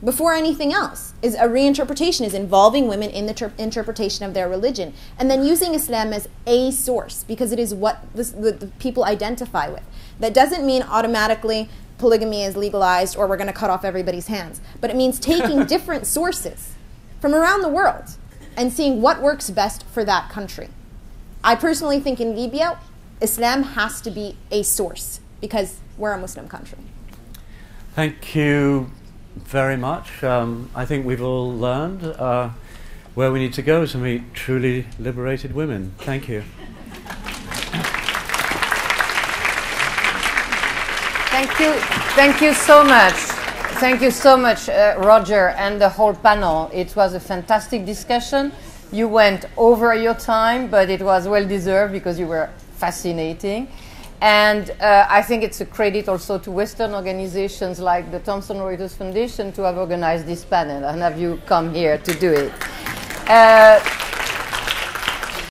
Before anything else, is a reinterpretation, is involving women in the interpretation of their religion, and then using Islam as a source, because it is what the people identify with. That doesn't mean automatically polygamy is legalized or we're going to cut off everybody's hands, but it means taking different sources from around the world and seeing what works best for that country. I personally think in Libya, Islam has to be a source because we're a Muslim country. Thank you very much. I think we've all learned where we need to go to meet truly liberated women. Thank you. Thank you so much. Thank you so much, Roger, and the whole panel. It was a fantastic discussion. You went over your time, but it was well deserved because you were fascinating. And I think it's a credit also to Western organizations like the Thomson Reuters Foundation to have organized this panel and have you come here to do it.